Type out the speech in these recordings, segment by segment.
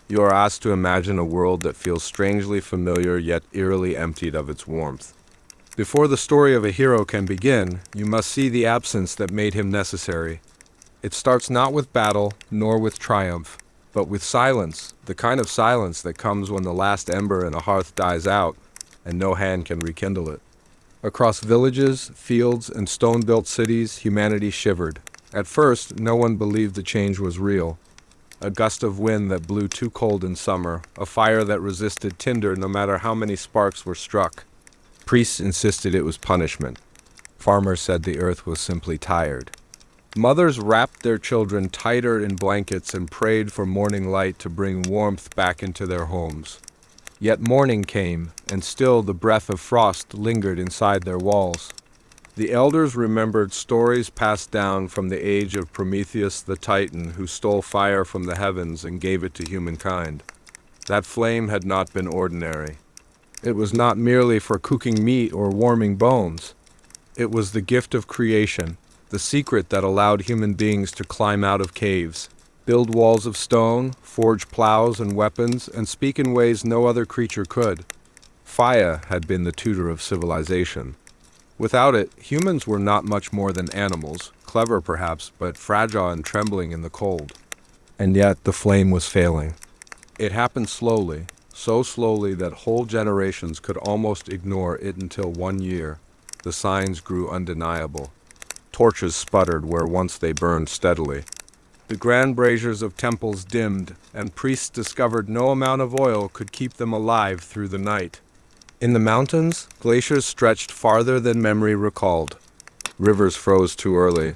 You are asked to imagine a world that feels strangely familiar yet eerily emptied of its warmth. Before the story of a hero can begin, you must see the absence that made him necessary. It starts not with battle, nor with triumph, but with silence, the kind of silence that comes when the last ember in a hearth dies out and no hand can rekindle it. Across villages, fields, and stone-built cities, humanity shivered. At first, no one believed the change was real. A gust of wind that blew too cold in summer, a fire that resisted tinder no matter how many sparks were struck. Priests insisted it was punishment. Farmers said the earth was simply tired. Mothers wrapped their children tighter in blankets and prayed for morning light to bring warmth back into their homes. Yet morning came, and still the breath of frost lingered inside their walls. The elders remembered stories passed down from the age of Prometheus the Titan, who stole fire from the heavens and gave it to humankind. That flame had not been ordinary. It was not merely for cooking meat or warming bones. It was the gift of creation, the secret that allowed human beings to climb out of caves, build walls of stone, forge plows and weapons, and speak in ways no other creature could. Fire had been the tutor of civilization. Without it, humans were not much more than animals, clever perhaps, but fragile and trembling in the cold. And yet the flame was failing. It happened slowly, so slowly that whole generations could almost ignore it until one year. The signs grew undeniable. Torches sputtered where once they burned steadily. The grand braziers of temples dimmed, and priests discovered no amount of oil could keep them alive through the night. In the mountains, glaciers stretched farther than memory recalled. Rivers froze too early.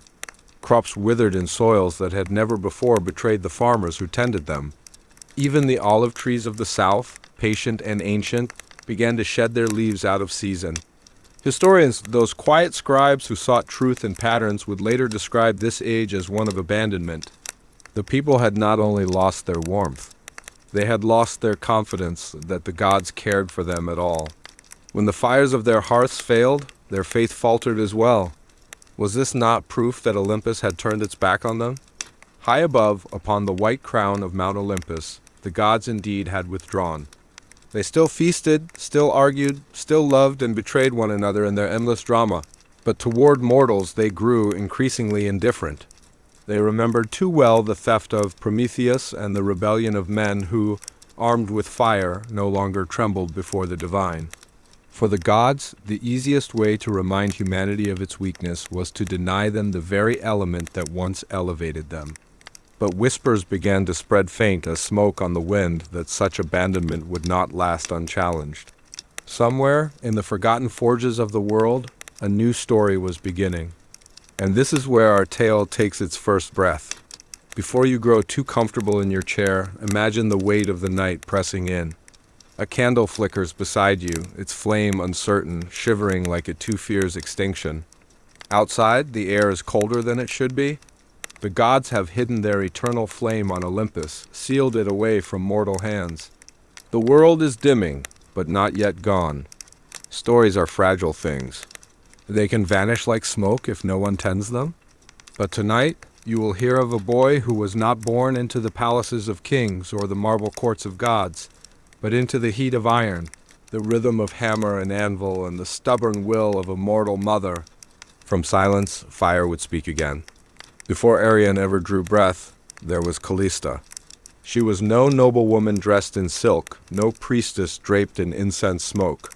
Crops withered in soils that had never before betrayed the farmers who tended them. Even the olive trees of the south, patient and ancient, began to shed their leaves out of season. Historians, those quiet scribes who sought truth in patterns, would later describe this age as one of abandonment. The people had not only lost their warmth, they had lost their confidence that the gods cared for them at all. When the fires of their hearths failed, their faith faltered as well. Was this not proof that Olympus had turned its back on them? High above, upon the white crown of Mount Olympus, the gods indeed had withdrawn. They still feasted, still argued, still loved and betrayed one another in their endless drama, but toward mortals they grew increasingly indifferent. They remembered too well the theft of Prometheus and the rebellion of men who, armed with fire, no longer trembled before the divine. For the gods, the easiest way to remind humanity of its weakness was to deny them the very element that once elevated them. But whispers began to spread faint as smoke on the wind that such abandonment would not last unchallenged. Somewhere, in the forgotten forges of the world, a new story was beginning. And this is where our tale takes its first breath. Before you grow too comfortable in your chair, imagine the weight of the night pressing in. A candle flickers beside you, its flame uncertain, shivering like it too fears extinction. Outside, the air is colder than it should be. The gods have hidden their eternal flame on Olympus, sealed it away from mortal hands. The world is dimming, but not yet gone. Stories are fragile things. They can vanish like smoke if no one tends them. But tonight, you will hear of a boy who was not born into the palaces of kings or the marble courts of gods, but into the heat of iron, the rhythm of hammer and anvil, and the stubborn will of a mortal mother. From silence, fire would speak again. Before Arion ever drew breath, there was Callista. She was no noblewoman dressed in silk, no priestess draped in incense smoke.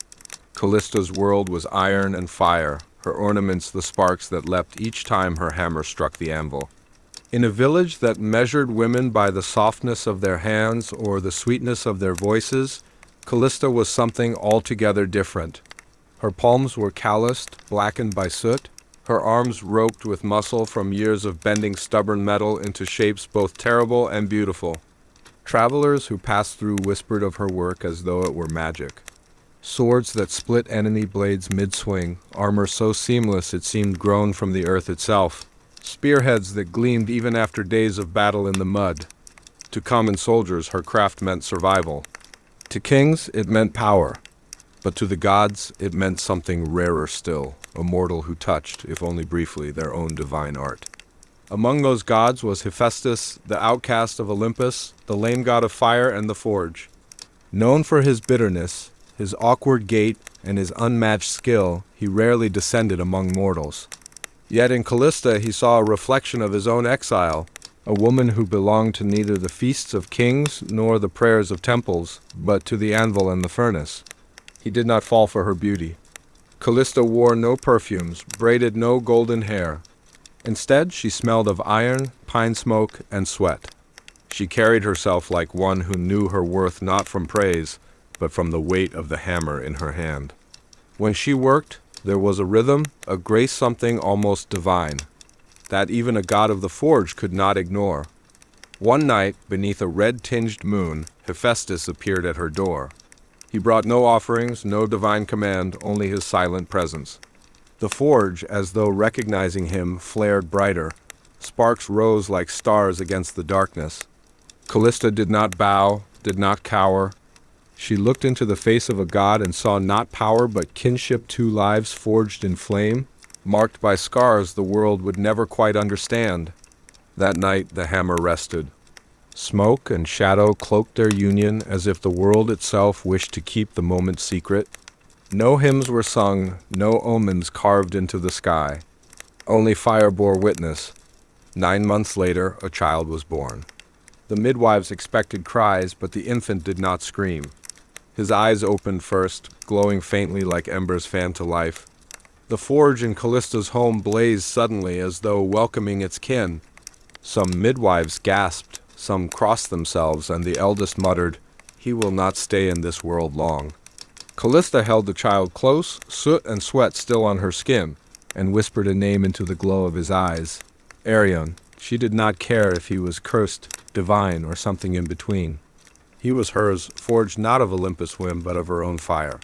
Callista's world was iron and fire, her ornaments the sparks that leapt each time her hammer struck the anvil. In a village that measured women by the softness of their hands or the sweetness of their voices, Callista was something altogether different. Her palms were calloused, blackened by soot, her arms roped with muscle from years of bending stubborn metal into shapes both terrible and beautiful. Travelers who passed through whispered of her work as though it were magic. Swords that split enemy blades mid-swing, armor so seamless it seemed grown from the earth itself. Spearheads that gleamed even after days of battle in the mud. To common soldiers, her craft meant survival. To kings, it meant power. But to the gods, it meant something rarer still, a mortal who touched, if only briefly, their own divine art. Among those gods was Hephaestus, the outcast of Olympus, the lame god of fire and the forge. Known for his bitterness, his awkward gait, and his unmatched skill, he rarely descended among mortals. Yet in Callista he saw a reflection of his own exile, a woman who belonged to neither the feasts of kings nor the prayers of temples, but to the anvil and the furnace. He did not fall for her beauty. Callista wore no perfumes, braided no golden hair. Instead, she smelled of iron, pine smoke, and sweat. She carried herself like one who knew her worth not from praise, but from the weight of the hammer in her hand. When she worked, there was a rhythm, a grace, something almost divine, that even a god of the forge could not ignore. One night, beneath a red-tinged moon, Hephaestus appeared at her door. He brought no offerings, no divine command, only his silent presence. The forge, as though recognizing him, flared brighter. Sparks rose like stars against the darkness. Callista did not bow, did not cower. She looked into the face of a god and saw not power but kinship, two lives forged in flame, marked by scars the world would never quite understand. That night the hammer rested. Smoke and shadow cloaked their union as if the world itself wished to keep the moment secret. No hymns were sung, no omens carved into the sky. Only fire bore witness. 9 months later, a child was born. The midwives expected cries, but the infant did not scream. His eyes opened first, glowing faintly like embers fanned to life. The forge in Callista's home blazed suddenly as though welcoming its kin. Some midwives gasped, some crossed themselves, and the eldest muttered, "He will not stay in this world long." Callista held the child close, soot and sweat still on her skin, and whispered a name into the glow of his eyes. Arion. She did not care if he was cursed, divine, or something in between. He was hers, forged not of Olympus' whim, but of her own fire.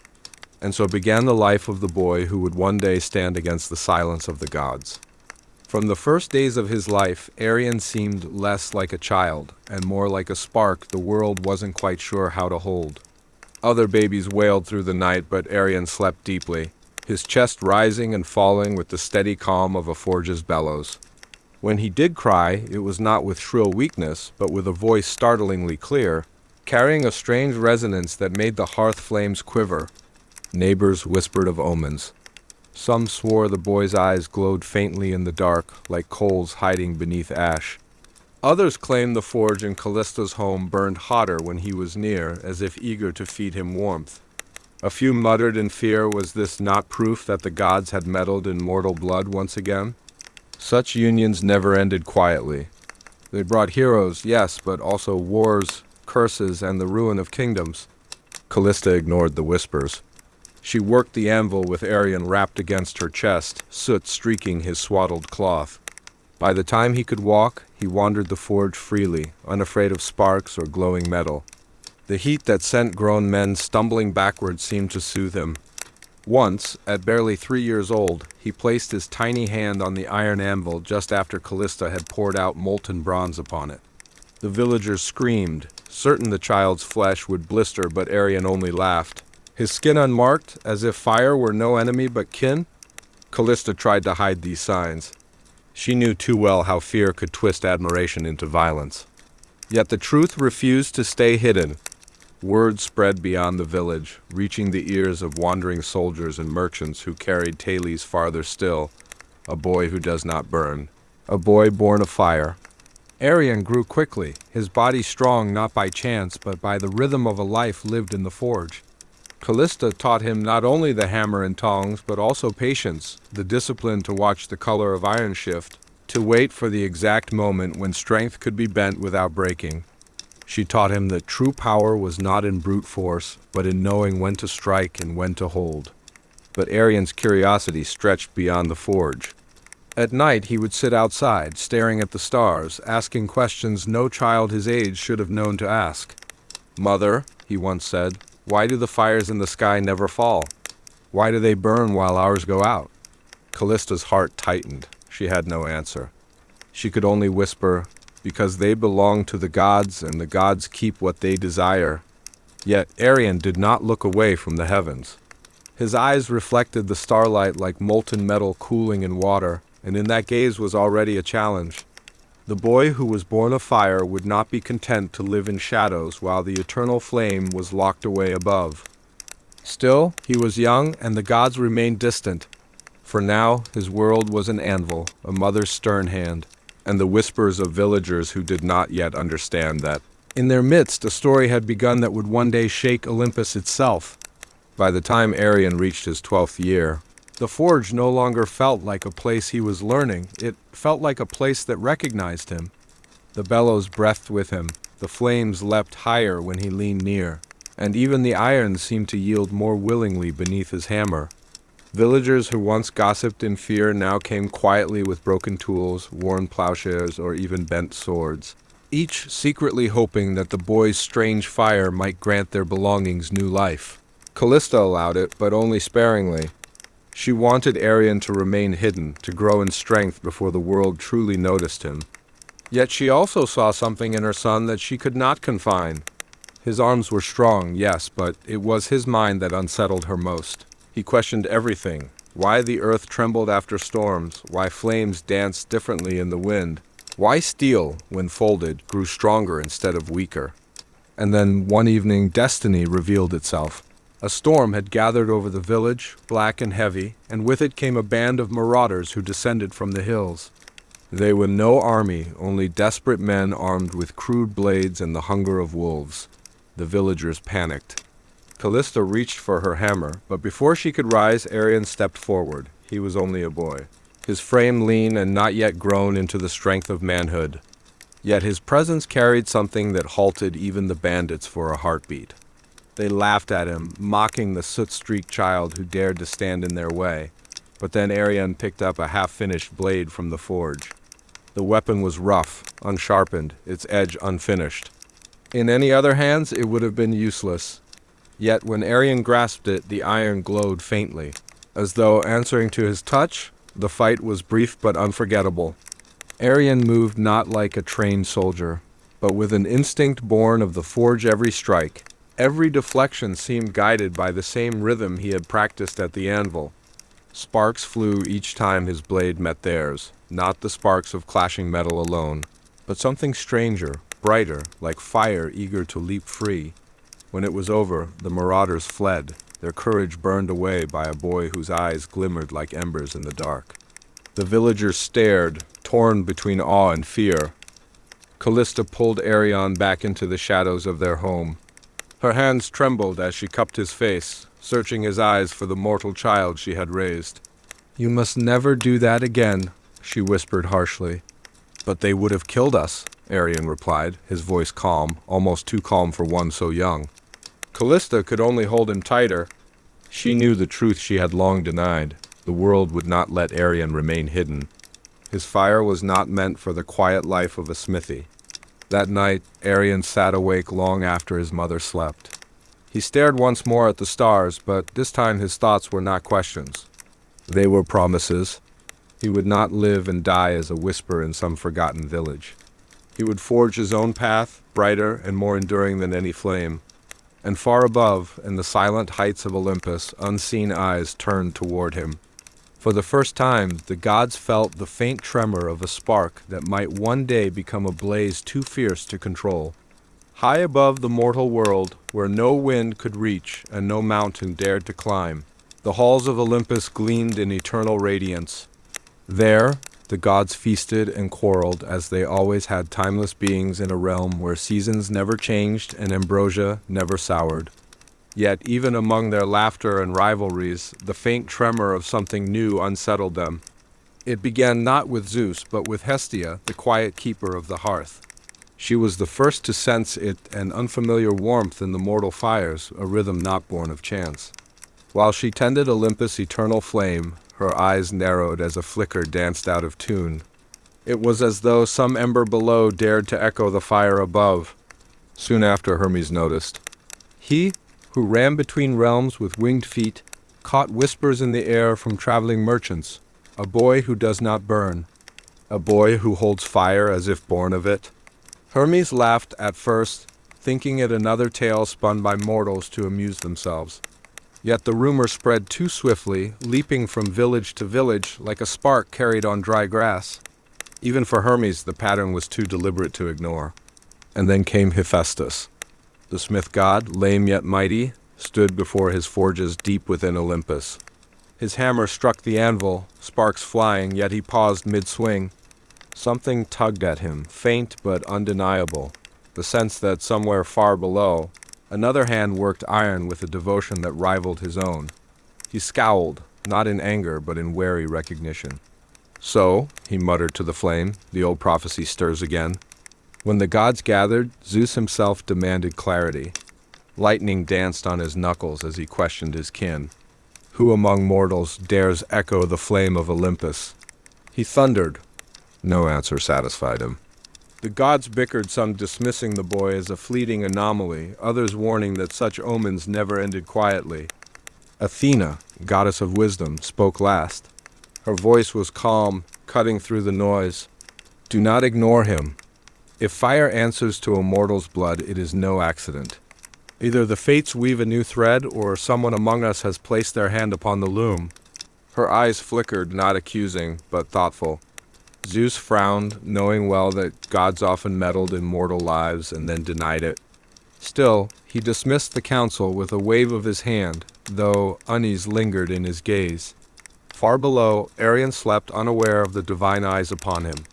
And so began the life of the boy who would one day stand against the silence of the gods. From the first days of his life, Arion seemed less like a child, and more like a spark the world wasn't quite sure how to hold. Other babies wailed through the night, but Arion slept deeply, his chest rising and falling with the steady calm of a forge's bellows. When he did cry, it was not with shrill weakness, but with a voice startlingly clear, carrying a strange resonance that made the hearth flames quiver. Neighbors whispered of omens. Some swore the boy's eyes glowed faintly in the dark, like coals hiding beneath ash. Others claimed the forge in Callista's home burned hotter when he was near, as if eager to feed him warmth. A few muttered in fear, was this not proof that the gods had meddled in mortal blood once again? Such unions never ended quietly. They brought heroes, yes, but also wars, curses, and the ruin of kingdoms. Callista ignored the whispers. She worked the anvil with Arion wrapped against her chest, soot streaking his swaddled cloth. By the time he could walk, he wandered the forge freely, unafraid of sparks or glowing metal. The heat that sent grown men stumbling backwards seemed to soothe him. Once, at barely 3 years old, he placed his tiny hand on the iron anvil just after Callista had poured out molten bronze upon it. The villagers screamed, certain the child's flesh would blister, but Arion only laughed. His skin unmarked, as if fire were no enemy but kin? Callista tried to hide these signs. She knew too well how fear could twist admiration into violence. Yet the truth refused to stay hidden. Word spread beyond the village, reaching the ears of wandering soldiers and merchants who carried tales farther still. A boy who does not burn. A boy born of fire. Arion grew quickly, his body strong not by chance, but by the rhythm of a life lived in the forge. Callista taught him not only the hammer and tongs, but also patience, the discipline to watch the color of iron shift, to wait for the exact moment when strength could be bent without breaking. She taught him that true power was not in brute force, but in knowing when to strike and when to hold. But Arion's curiosity stretched beyond the forge. At night he would sit outside, staring at the stars, asking questions no child his age should have known to ask. "Mother," he once said, "why do the fires in the sky never fall? Why do they burn while ours go out?" Callista's heart tightened. She had no answer. She could only whisper, "Because they belong to the gods, and the gods keep what they desire." Yet Arion did not look away from the heavens. His eyes reflected the starlight like molten metal cooling in water, and in that gaze was already a challenge. The boy who was born of fire would not be content to live in shadows while the eternal flame was locked away above. Still, he was young, and the gods remained distant. For now, his world was an anvil, a mother's stern hand, and the whispers of villagers who did not yet understand that. In their midst, a story had begun that would one day shake Olympus itself. By the time Arion reached his 12th year, the forge no longer felt like a place he was learning. It felt like a place that recognized him. The bellows breathed with him, the flames leapt higher when he leaned near, and even the iron seemed to yield more willingly beneath his hammer. Villagers who once gossiped in fear now came quietly with broken tools, worn plowshares, or even bent swords, each secretly hoping that the boy's strange fire might grant their belongings new life. Callista allowed it, but only sparingly. She wanted Arion to remain hidden, to grow in strength before the world truly noticed him. Yet she also saw something in her son that she could not confine. His arms were strong, yes, but it was his mind that unsettled her most. He questioned everything: why the earth trembled after storms, why flames danced differently in the wind, why steel, when folded, grew stronger instead of weaker. And then one evening destiny revealed itself. A storm had gathered over the village, black and heavy, and with it came a band of marauders who descended from the hills. They were no army, only desperate men armed with crude blades and the hunger of wolves. The villagers panicked. Callista reached for her hammer, but before she could rise, Arion stepped forward. He was only a boy, his frame lean and not yet grown into the strength of manhood. Yet his presence carried something that halted even the bandits for a heartbeat. They laughed at him, mocking the soot-streaked child who dared to stand in their way. But then Arion picked up a half-finished blade from the forge. The weapon was rough, unsharpened, its edge unfinished. In any other hands, it would have been useless. Yet when Arion grasped it, the iron glowed faintly. As though answering to his touch, the fight was brief but unforgettable. Arion moved not like a trained soldier, but with an instinct born of the forge every strike. Every deflection seemed guided by the same rhythm he had practiced at the anvil. Sparks flew each time his blade met theirs, not the sparks of clashing metal alone, but something stranger, brighter, like fire eager to leap free. When it was over, the marauders fled, their courage burned away by a boy whose eyes glimmered like embers in the dark. The villagers stared, torn between awe and fear. Callista pulled Arion back into the shadows of their home. Her hands trembled as she cupped his face, searching his eyes for the mortal child she had raised. "You must never do that again," she whispered harshly. "But they would have killed us," Arion replied, his voice calm, almost too calm for one so young. Callista could only hold him tighter. She knew the truth she had long denied. The world would not let Arion remain hidden. His fire was not meant for the quiet life of a smithy. That night, Arion sat awake long after his mother slept. He stared once more at the stars, but this time his thoughts were not questions. They were promises. He would not live and die as a whisper in some forgotten village. He would forge his own path, brighter and more enduring than any flame. And far above, in the silent heights of Olympus, unseen eyes turned toward him. For the first time, the gods felt the faint tremor of a spark that might one day become a blaze too fierce to control. High above the mortal world, where no wind could reach and no mountain dared to climb, the halls of Olympus gleamed in eternal radiance. There, the gods feasted and quarreled as they always had, timeless beings in a realm where seasons never changed and ambrosia never soured. Yet even among their laughter and rivalries, the faint tremor of something new unsettled them. It began not with Zeus, but with Hestia, the quiet keeper of the hearth. She was the first to sense it, an unfamiliar warmth in the mortal fires, a rhythm not born of chance. While she tended Olympus' eternal flame, her eyes narrowed as a flicker danced out of tune. It was as though some ember below dared to echo the fire above. Soon after, Hermes noticed. He, who ran between realms with winged feet, caught whispers in the air from traveling merchants. A boy who does not burn. A boy who holds fire as if born of it. Hermes laughed at first, thinking it another tale spun by mortals to amuse themselves. Yet the rumor spread too swiftly, leaping from village to village like a spark carried on dry grass. Even for Hermes, the pattern was too deliberate to ignore. And then came Hephaestus. The smith god, lame yet mighty, stood before his forges deep within Olympus. His hammer struck the anvil, sparks flying, yet he paused mid-swing. Something tugged at him, faint but undeniable, the sense that somewhere far below, another hand worked iron with a devotion that rivaled his own. He scowled, not in anger but in wary recognition. "So," he muttered to the flame, the old prophecy stirs again. When the gods gathered, Zeus himself demanded clarity. Lightning danced on his knuckles as he questioned his kin. Who among mortals dares echo the flame of Olympus? He thundered. No answer satisfied him. The gods bickered, some dismissing the boy as a fleeting anomaly, others warning that such omens never ended quietly. Athena, goddess of wisdom, spoke last. Her voice was calm, cutting through the noise. "Do not ignore him. If fire answers to a mortal's blood, it is no accident. Either the fates weave a new thread, or someone among us has placed their hand upon the loom." Her eyes flickered, not accusing, but thoughtful. Zeus frowned, knowing well that gods often meddled in mortal lives and then denied it. Still, he dismissed the council with a wave of his hand, though unease lingered in his gaze. Far below, Arion slept unaware of the divine eyes upon him.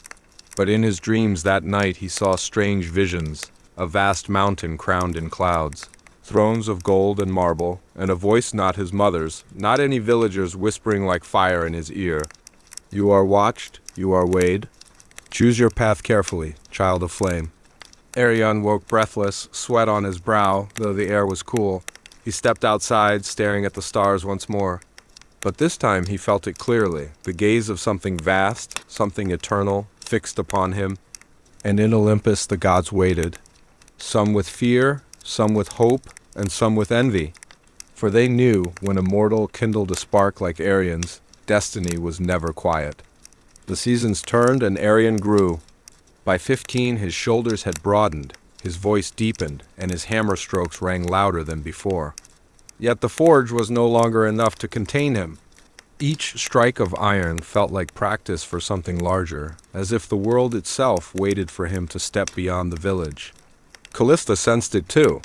But in his dreams that night he saw strange visions, a vast mountain crowned in clouds, thrones of gold and marble, and a voice not his mother's, not any villager's, whispering like fire in his ear. "You are watched, you are weighed. Choose your path carefully, child of flame." Arion woke breathless, sweat on his brow, though the air was cool. He stepped outside, staring at the stars once more. But this time he felt it clearly, the gaze of something vast, something eternal, fixed upon him. And in Olympus the gods waited, some with fear, some with hope, and some with envy. For they knew, when a mortal kindled a spark like Arion's, destiny was never quiet. The seasons turned and Arion grew. By 15 his shoulders had broadened, his voice deepened, and his hammer strokes rang louder than before. Yet the forge was no longer enough to contain him. Each strike of iron felt like practice for something larger, as if the world itself waited for him to step beyond the village. Callista sensed it too.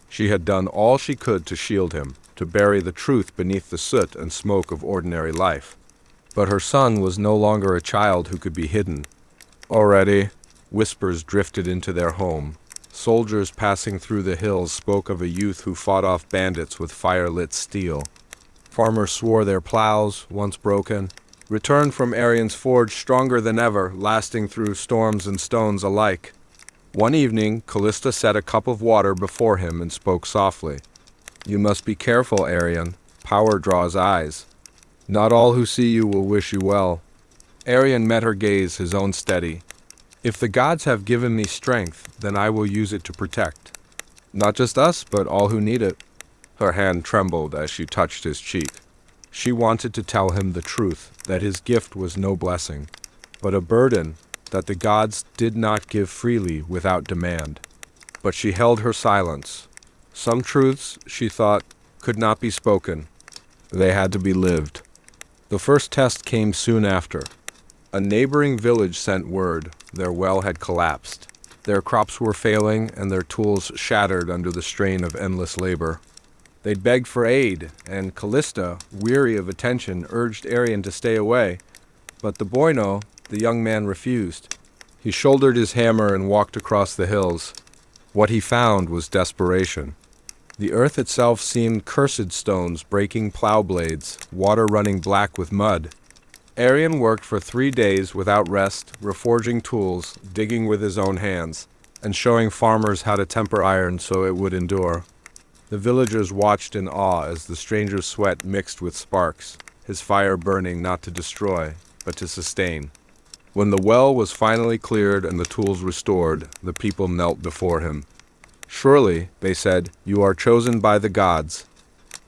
She had done all she could to shield him, to bury the truth beneath the soot and smoke of ordinary life. But her son was no longer a child who could be hidden. Already, whispers drifted into their home. Soldiers passing through the hills spoke of a youth who fought off bandits with fire-lit steel. Farmers swore their plows, once broken, returned from Arion's forge stronger than ever, lasting through storms and stones alike. One evening, Callista set a cup of water before him and spoke softly. "You must be careful, Arion. Power draws eyes. Not all who see you will wish you well." Arion met her gaze, his own steady. "If the gods have given me strength, then I will use it to protect. Not just us, but all who need it." Her hand trembled as she touched his cheek. She wanted to tell him the truth, that his gift was no blessing, but a burden, that the gods did not give freely without demand. But she held her silence. Some truths, she thought, could not be spoken. They had to be lived. The first test came soon after. A neighboring village sent word their well had collapsed. Their crops were failing and their tools shattered under the strain of endless labor. They'd begged for aid, and Callista, weary of attention, urged Arion to stay away. But the Boino, the young man, refused. He shouldered his hammer and walked across the hills. What he found was desperation. The earth itself seemed cursed stones breaking plow blades, water running black with mud. Arion worked for 3 days without rest, reforging tools, digging with his own hands, and showing farmers how to temper iron so it would endure. The villagers watched in awe as the stranger's sweat mixed with sparks, his fire burning not to destroy, but to sustain. When the well was finally cleared and the tools restored, the people knelt before him. "Surely," they said, "you are chosen by the gods."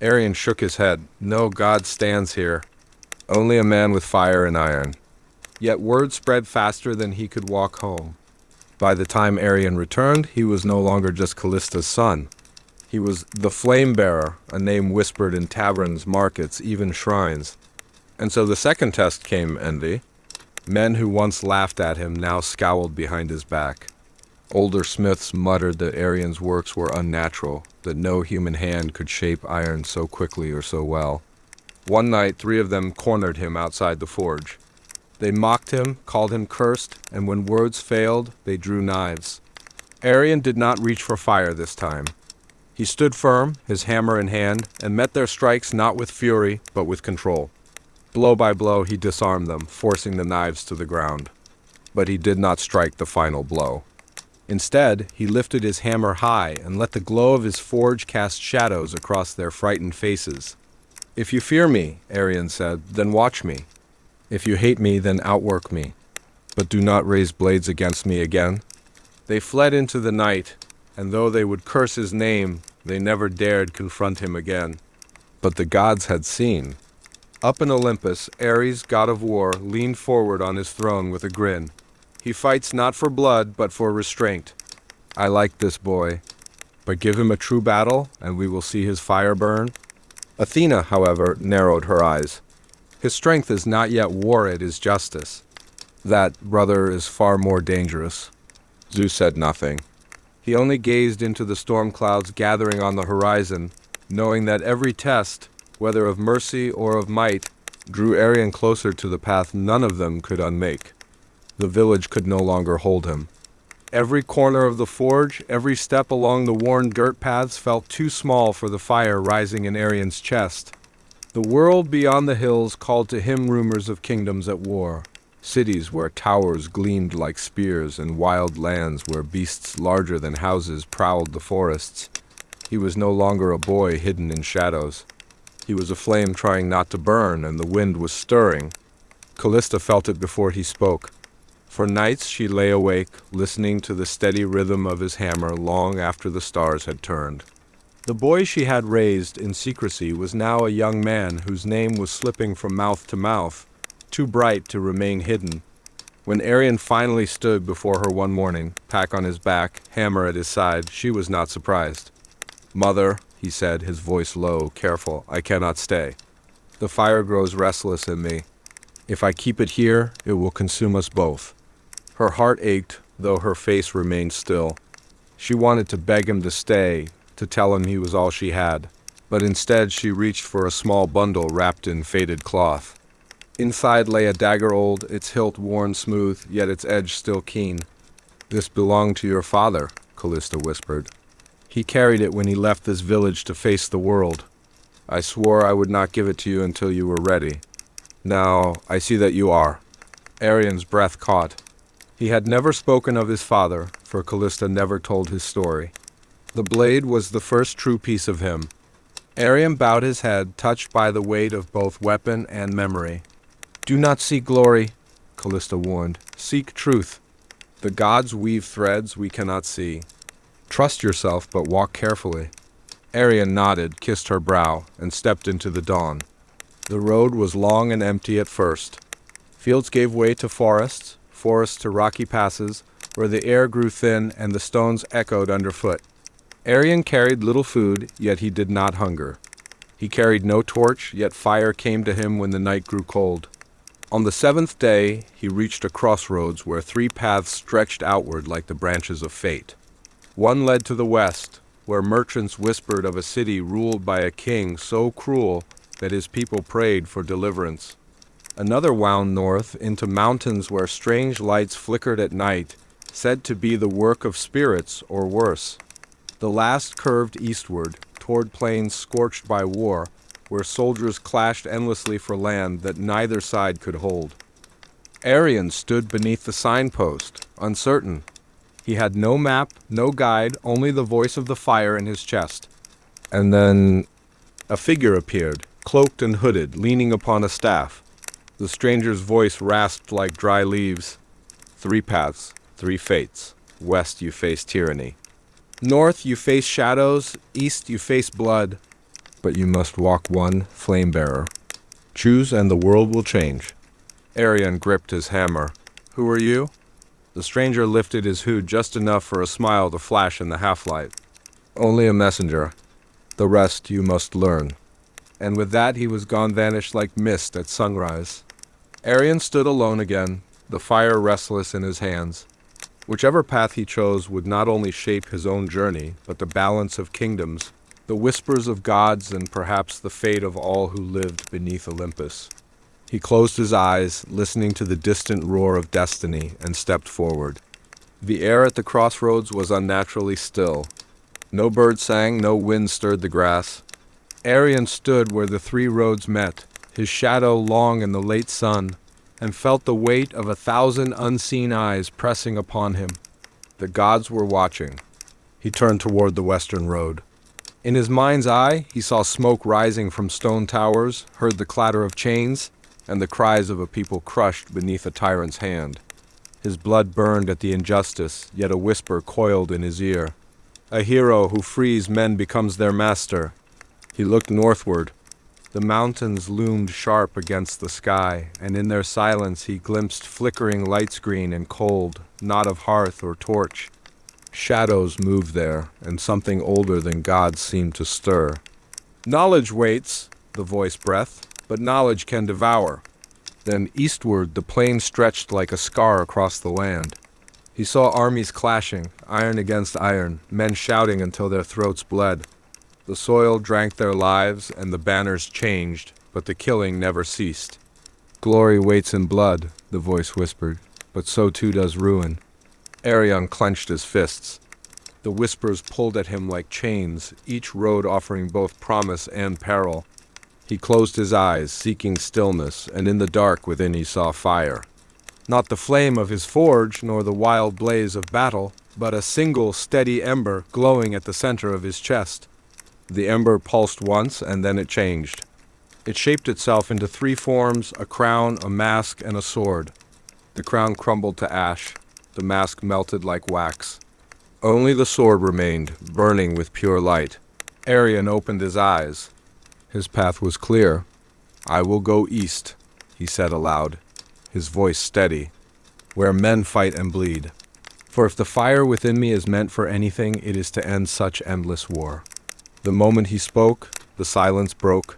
Arion shook his head. "No god stands here. Only a man with fire and iron." Yet word spread faster than he could walk home. By the time Arion returned, he was no longer just Callista's son. He was the Flame-Bearer, a name whispered in taverns, markets, even shrines. And so the second test came, Envy. Men who once laughed at him now scowled behind his back. Older smiths muttered that Arian's works were unnatural, that no human hand could shape iron so quickly or so well. One night, 3 of them cornered him outside the forge. They mocked him, called him cursed, and when words failed, they drew knives. Arian did not reach for fire this time. He stood firm, his hammer in hand, and met their strikes not with fury, but with control. Blow by blow, he disarmed them, forcing the knives to the ground. But he did not strike the final blow. Instead, he lifted his hammer high and let the glow of his forge cast shadows across their frightened faces. "If you fear me," Arian said, "then watch me. If you hate me, then outwork me. But do not raise blades against me again." They fled into the night, and though they would curse his name, they never dared confront him again. But the gods had seen. Up in Olympus, Ares, god of war, leaned forward on his throne with a grin. He fights not for blood, but for restraint. I like this boy. But give him a true battle, and we will see his fire burn. Athena, however, narrowed her eyes. His strength is not yet war, it is justice. That, brother, is far more dangerous. Zeus said nothing. He only gazed into the storm clouds gathering on the horizon, knowing that every test, whether of mercy or of might, drew Arian closer to the path none of them could unmake. The village could no longer hold him. Every corner of the forge, every step along the worn dirt paths felt too small for the fire rising in Arian's chest. The world beyond the hills called to him rumors of kingdoms at war, cities where towers gleamed like spears and wild lands where beasts larger than houses prowled the forests. He was no longer a boy hidden in shadows. He was a flame trying not to burn, and the wind was stirring. Callista felt it before he spoke. For nights she lay awake, listening to the steady rhythm of his hammer long after the stars had turned. The boy she had raised in secrecy was now a young man whose name was slipping from mouth to mouth, too bright to remain hidden. When Arian finally stood before her one morning, pack on his back, hammer at his side, she was not surprised. "Mother," he said, his voice low, careful, "I cannot stay. The fire grows restless in me. If I keep it here, it will consume us both." Her heart ached, though her face remained still. She wanted to beg him to stay, to tell him he was all she had, but instead she reached for a small bundle wrapped in faded cloth. Inside lay a dagger old, its hilt worn smooth, yet its edge still keen. "This belonged to your father," Callista whispered. "He carried it when he left this village to face the world. I swore I would not give it to you until you were ready. Now, I see that you are." Arian's breath caught. He had never spoken of his father, for Callista never told his story. The blade was the first true piece of him. Arian bowed his head, touched by the weight of both weapon and memory. "Do not seek glory," Callista warned. "Seek truth. The gods weave threads we cannot see. Trust yourself, but walk carefully." Arian nodded, kissed her brow, and stepped into the dawn. The road was long and empty at first. Fields gave way to forests, forests to rocky passes, where the air grew thin and the stones echoed underfoot. Arian carried little food, yet he did not hunger. He carried no torch, yet fire came to him when the night grew cold. On the 7th day, he reached a crossroads where 3 paths stretched outward like the branches of fate. One led to the west, where merchants whispered of a city ruled by a king so cruel that his people prayed for deliverance. Another wound north into mountains where strange lights flickered at night, said to be the work of spirits or worse. The last curved eastward, toward plains scorched by war, where soldiers clashed endlessly for land that neither side could hold. Arian stood beneath the signpost, uncertain. He had no map, no guide, only the voice of the fire in his chest. And then a figure appeared, cloaked and hooded, leaning upon a staff. The stranger's voice rasped like dry leaves. 3 paths, 3 fates. West you face tyranny. North you face shadows, east you face blood. But you must walk one, flame-bearer. Choose and the world will change. Arian gripped his hammer. "Who are you?" The stranger lifted his hood just enough for a smile to flash in the half-light. "Only a messenger. The rest you must learn." And with that he was gone, vanished like mist at sunrise. Arian stood alone again, the fire restless in his hands. Whichever path he chose would not only shape his own journey, but the balance of kingdoms, the whispers of gods, and perhaps the fate of all who lived beneath Olympus. He closed his eyes, listening to the distant roar of destiny, and stepped forward. The air at the crossroads was unnaturally still. No bird sang, no wind stirred the grass. Arion stood where the three roads met, his shadow long in the late sun, and felt the weight of 1,000 unseen eyes pressing upon him. The gods were watching. He turned toward the western road. In his mind's eye, he saw smoke rising from stone towers, heard the clatter of chains, and the cries of a people crushed beneath a tyrant's hand. His blood burned at the injustice, yet a whisper coiled in his ear. A hero who frees men becomes their master. He looked northward. The mountains loomed sharp against the sky, and in their silence he glimpsed flickering light screen and cold, not of hearth or torch. Shadows moved there, and something older than gods seemed to stir. "Knowledge waits," the voice breathed, "but knowledge can devour." Then eastward the plain stretched like a scar across the land. He saw armies clashing, iron against iron, men shouting until their throats bled. The soil drank their lives, and the banners changed, but the killing never ceased. "Glory waits in blood," the voice whispered, "but so too does ruin." Arion clenched his fists. The whispers pulled at him like chains, each road offering both promise and peril. He closed his eyes, seeking stillness, and in the dark within he saw fire. Not the flame of his forge, nor the wild blaze of battle, but a single steady ember glowing at the center of his chest. The ember pulsed once, and then it changed. It shaped itself into three forms: a crown, a mask, and a sword. The crown crumbled to ash. The mask melted like wax. Only the sword remained, burning with pure light. Arion opened his eyes. His path was clear. "I will go east," he said aloud, his voice steady, "where men fight and bleed. For if the fire within me is meant for anything, it is to end such endless war." The moment he spoke, the silence broke.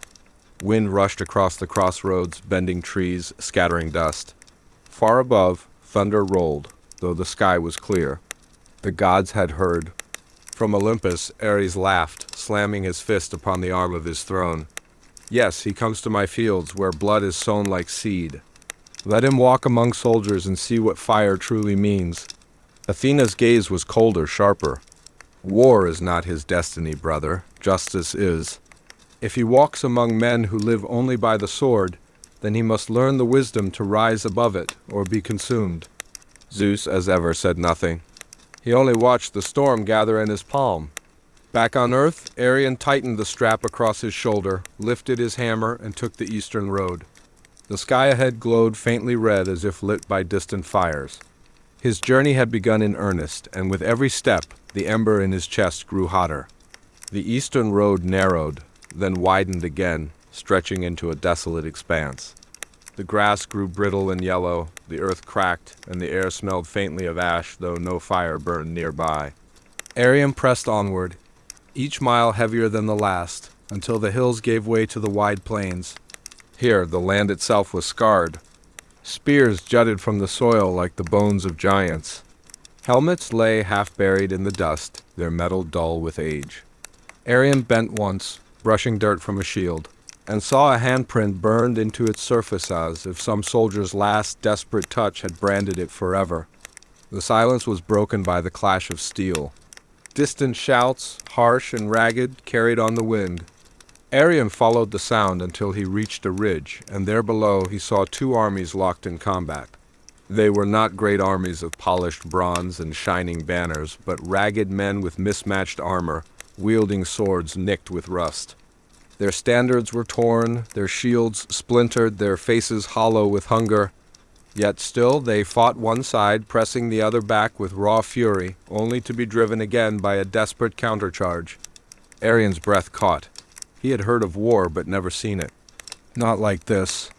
Wind rushed across the crossroads, bending trees, scattering dust. Far above, thunder rolled, though the sky was clear. The gods had heard. From Olympus, Ares laughed, slamming his fist upon the arm of his throne. "Yes, he comes to my fields, where blood is sown like seed. Let him walk among soldiers and see what fire truly means." Athena's gaze was colder, sharper. "War is not his destiny, brother. Justice is. If he walks among men who live only by the sword, then he must learn the wisdom to rise above it or be consumed." Zeus, as ever, said nothing. He only watched the storm gather in his palm. Back on Earth, Arion tightened the strap across his shoulder, lifted his hammer, and took the eastern road. The sky ahead glowed faintly red as if lit by distant fires. His journey had begun in earnest, and with every step, the ember in his chest grew hotter. The eastern road narrowed, then widened again, stretching into a desolate expanse. The grass grew brittle and yellow, the earth cracked, and the air smelled faintly of ash, though no fire burned nearby. Arion pressed onward, each mile heavier than the last, until the hills gave way to the wide plains. Here, the land itself was scarred. Spears jutted from the soil like the bones of giants. Helmets lay half buried in the dust, their metal dull with age. Arion bent once, brushing dirt from a shield, and saw a handprint burned into its surface as if some soldier's last desperate touch had branded it forever. The silence was broken by the clash of steel. Distant shouts, harsh and ragged, carried on the wind. Arion followed the sound until he reached a ridge, and there below he saw two armies locked in combat. They were not great armies of polished bronze and shining banners, but ragged men with mismatched armor, wielding swords nicked with rust. Their standards were torn, their shields splintered, their faces hollow with hunger. Yet still they fought one side, pressing the other back with raw fury, only to be driven again by a desperate countercharge. Arion's breath caught. He had heard of war, but never seen it. Not like this.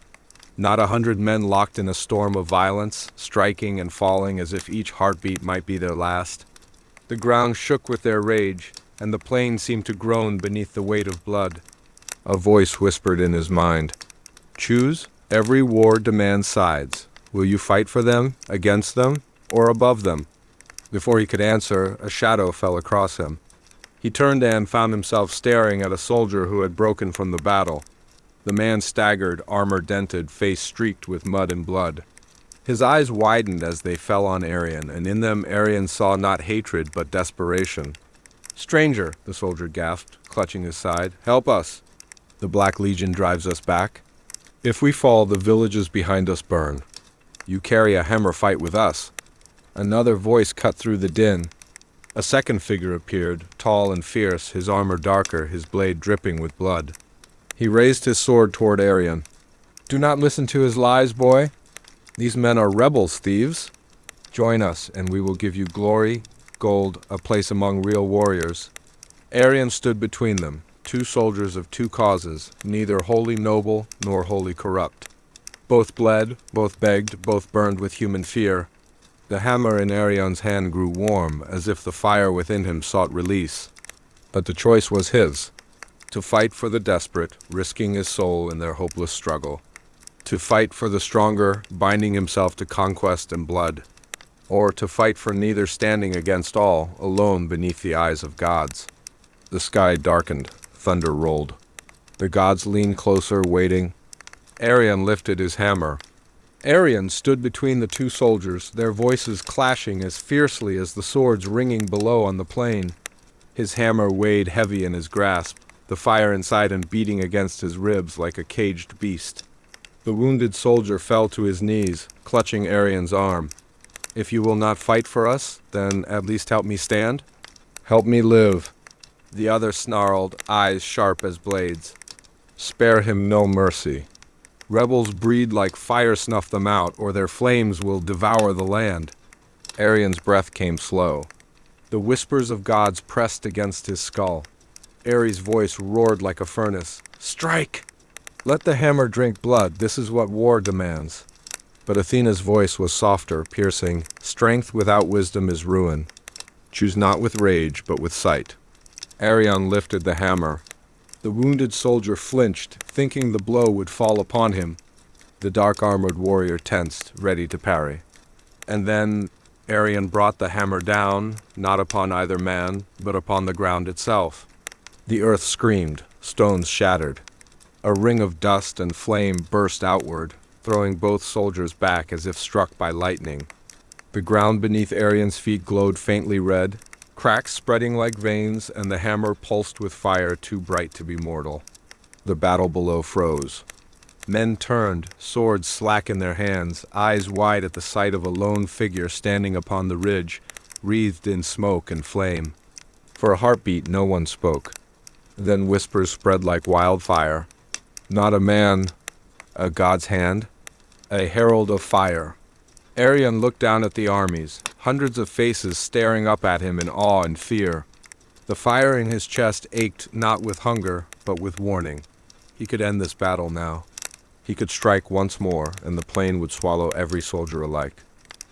Not 100 men locked in a storm of violence, striking and falling as if each heartbeat might be their last. The ground shook with their rage, and the plain seemed to groan beneath the weight of blood. A voice whispered in his mind, "Choose. Every war demands sides. Will you fight for them, against them, or above them? Before he could answer, a shadow fell across him. He turned and found himself staring at a soldier who had broken from the battle. The man staggered, armor dented, face streaked with mud and blood. His eyes widened as they fell on Arian, and in them Arian saw not hatred but desperation. "Stranger," the soldier gasped, clutching his side, "help us! The Black Legion drives us back. If we fall, the villages behind us burn. You carry a hammer, fight with us." Another voice cut through the din. A second figure appeared, tall and fierce, his armor darker, his blade dripping with blood. He raised his sword toward Arian. "Do not listen to his lies, boy. These men are rebels, thieves. Join us, and we will give you glory, gold, a place among real warriors." Arian stood between them, two soldiers of two causes, neither wholly noble nor wholly corrupt. Both bled, both begged, both burned with human fear. The hammer in Arian's hand grew warm, as if the fire within him sought release. But the choice was his: to fight for the desperate, risking his soul in their hopeless struggle; to fight for the stronger, binding himself to conquest and blood; or to fight for neither, standing against all, alone beneath the eyes of gods. The sky darkened, thunder rolled. The gods leaned closer, waiting. Arian lifted his hammer. Arian stood between the two soldiers, their voices clashing as fiercely as the swords ringing below on the plain. His hammer weighed heavy in his grasp, the fire inside him beating against his ribs like a caged beast. The wounded soldier fell to his knees, clutching Arian's arm. "If you will not fight for us, then at least help me stand. Help me live." The other snarled, eyes sharp as blades. "Spare him no mercy. Rebels breed like fire, snuff them out, or their flames will devour the land." Arian's breath came slow. The whispers of gods pressed against his skull. Ares' voice roared like a furnace. "Strike! Let the hammer drink blood, this is what war demands." But Athena's voice was softer, piercing. "Strength without wisdom is ruin. Choose not with rage, but with sight." Arian lifted the hammer. The wounded soldier flinched, thinking the blow would fall upon him. The dark-armored warrior tensed, ready to parry. And then Arian brought the hammer down, not upon either man, but upon the ground itself. The earth screamed, stones shattered. A ring of dust and flame burst outward, throwing both soldiers back as if struck by lightning. The ground beneath Arian's feet glowed faintly red, cracks spreading like veins, and the hammer pulsed with fire too bright to be mortal. The battle below froze. Men turned, swords slack in their hands, eyes wide at the sight of a lone figure standing upon the ridge, wreathed in smoke and flame. For a heartbeat no one spoke. Then whispers spread like wildfire. "Not a man, a god's hand, a herald of fire." Arian looked down at the armies, hundreds of faces staring up at him in awe and fear. The fire in his chest ached not with hunger, but with warning. He could end this battle now. He could strike once more, and the plain would swallow every soldier alike.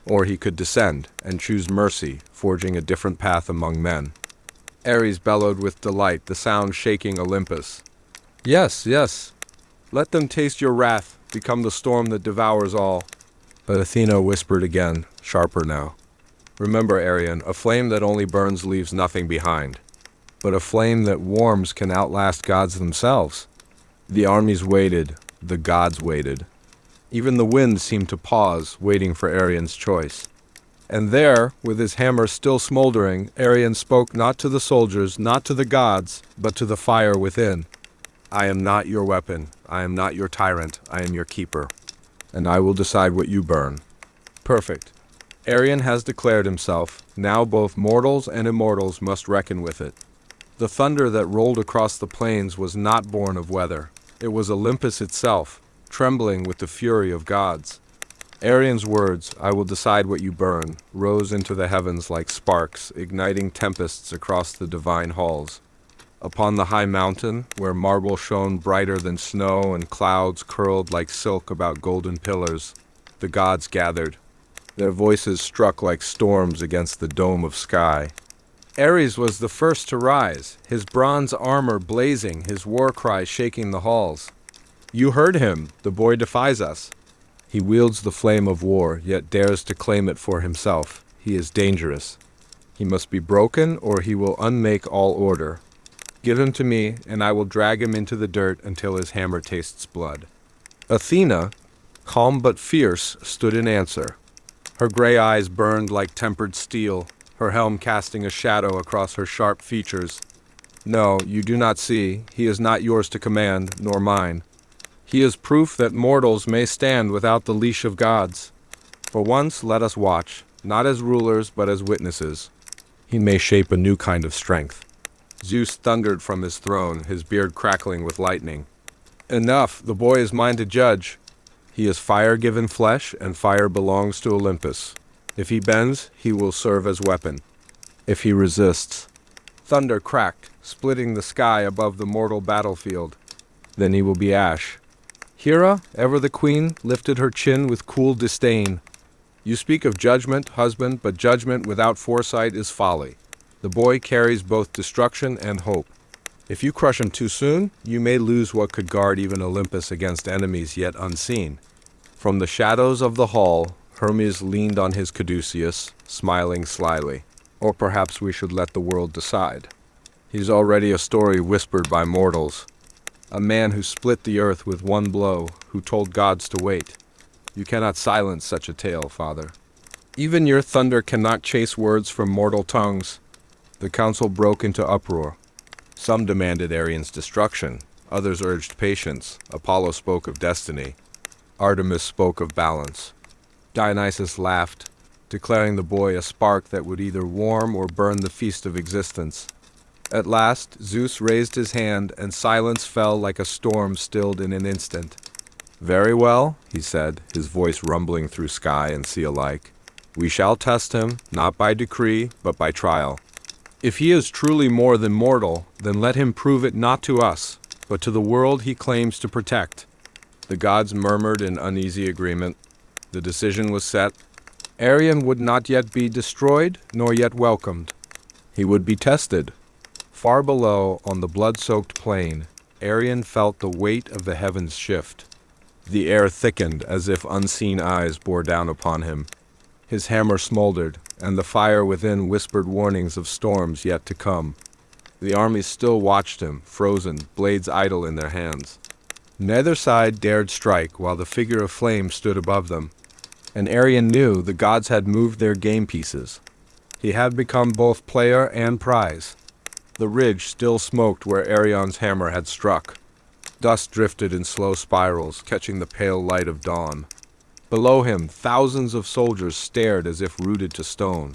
Or he could descend and choose mercy, forging a different path among men. Ares bellowed with delight, the sound shaking Olympus. "Yes, yes. Let them taste your wrath, become the storm that devours all." But Athena whispered again, sharper now. "Remember, Arian, a flame that only burns leaves nothing behind. But a flame that warms can outlast gods themselves." The armies waited, the gods waited. Even the wind seemed to pause, waiting for Arian's choice. And there, with his hammer still smoldering, Arian spoke not to the soldiers, not to the gods, but to the fire within. "I am not your weapon, I am not your tyrant, I am your keeper. And I will decide what you burn." Perfect. Arian has declared himself. Now both mortals and immortals must reckon with it. The thunder that rolled across the plains was not born of weather. It was Olympus itself, trembling with the fury of gods. Arian's words, "I will decide what you burn," rose into the heavens like sparks, igniting tempests across the divine halls. Upon the high mountain, where marble shone brighter than snow and clouds curled like silk about golden pillars, the gods gathered. Their voices struck like storms against the dome of sky. Ares was the first to rise, his bronze armor blazing, his war cry shaking the halls. "You heard him, the boy defies us." He wields the flame of war, yet dares to claim it for himself. He is dangerous. He must be broken, or he will unmake all order. Give him to me, and I will drag him into the dirt until his hammer tastes blood." Athena, calm but fierce, stood in answer. Her gray eyes burned like tempered steel, her helm casting a shadow across her sharp features. "No, you do not see. He is not yours to command, nor mine. He is proof that mortals may stand without the leash of gods. For once let us watch, not as rulers but as witnesses. He may shape a new kind of strength." Zeus thundered from his throne, his beard crackling with lightning. "Enough, the boy is mine to judge. He is fire-given flesh, and fire belongs to Olympus. If he bends, he will serve as weapon. If he resists—" Thunder cracked, splitting the sky above the mortal battlefield. "Then he will be ash." Hera, ever the queen, lifted her chin with cool disdain. "You speak of judgment, husband, but judgment without foresight is folly. The boy carries both destruction and hope. If you crush him too soon, you may lose what could guard even Olympus against enemies yet unseen." From the shadows of the hall, Hermes leaned on his caduceus, smiling slyly. "Or perhaps we should let the world decide. He's already a story whispered by mortals. A man who split the earth with one blow, who told gods to wait. You cannot silence such a tale, father. Even your thunder cannot chase words from mortal tongues." The council broke into uproar. Some demanded Arian's destruction, others urged patience. Apollo spoke of destiny. Artemis spoke of balance. Dionysus laughed, declaring the boy a spark that would either warm or burn the feast of existence. At last, Zeus raised his hand, and silence fell like a storm stilled in an instant. "Very well," he said, his voice rumbling through sky and sea alike. "We shall test him, not by decree, but by trial. If he is truly more than mortal, then let him prove it not to us, but to the world he claims to protect." The gods murmured in uneasy agreement. The decision was set. Arian would not yet be destroyed, nor yet welcomed. He would be tested. Far below, on the blood-soaked plain, Arian felt the weight of the heavens shift. The air thickened as if unseen eyes bore down upon him. His hammer smoldered, and the fire within whispered warnings of storms yet to come. The armies still watched him, frozen, blades idle in their hands. Neither side dared strike while the figure of flame stood above them. And Arian knew the gods had moved their game pieces. He had become both player and prize. The ridge still smoked where Arion's hammer had struck. Dust drifted in slow spirals, catching the pale light of dawn. Below him, thousands of soldiers stared as if rooted to stone.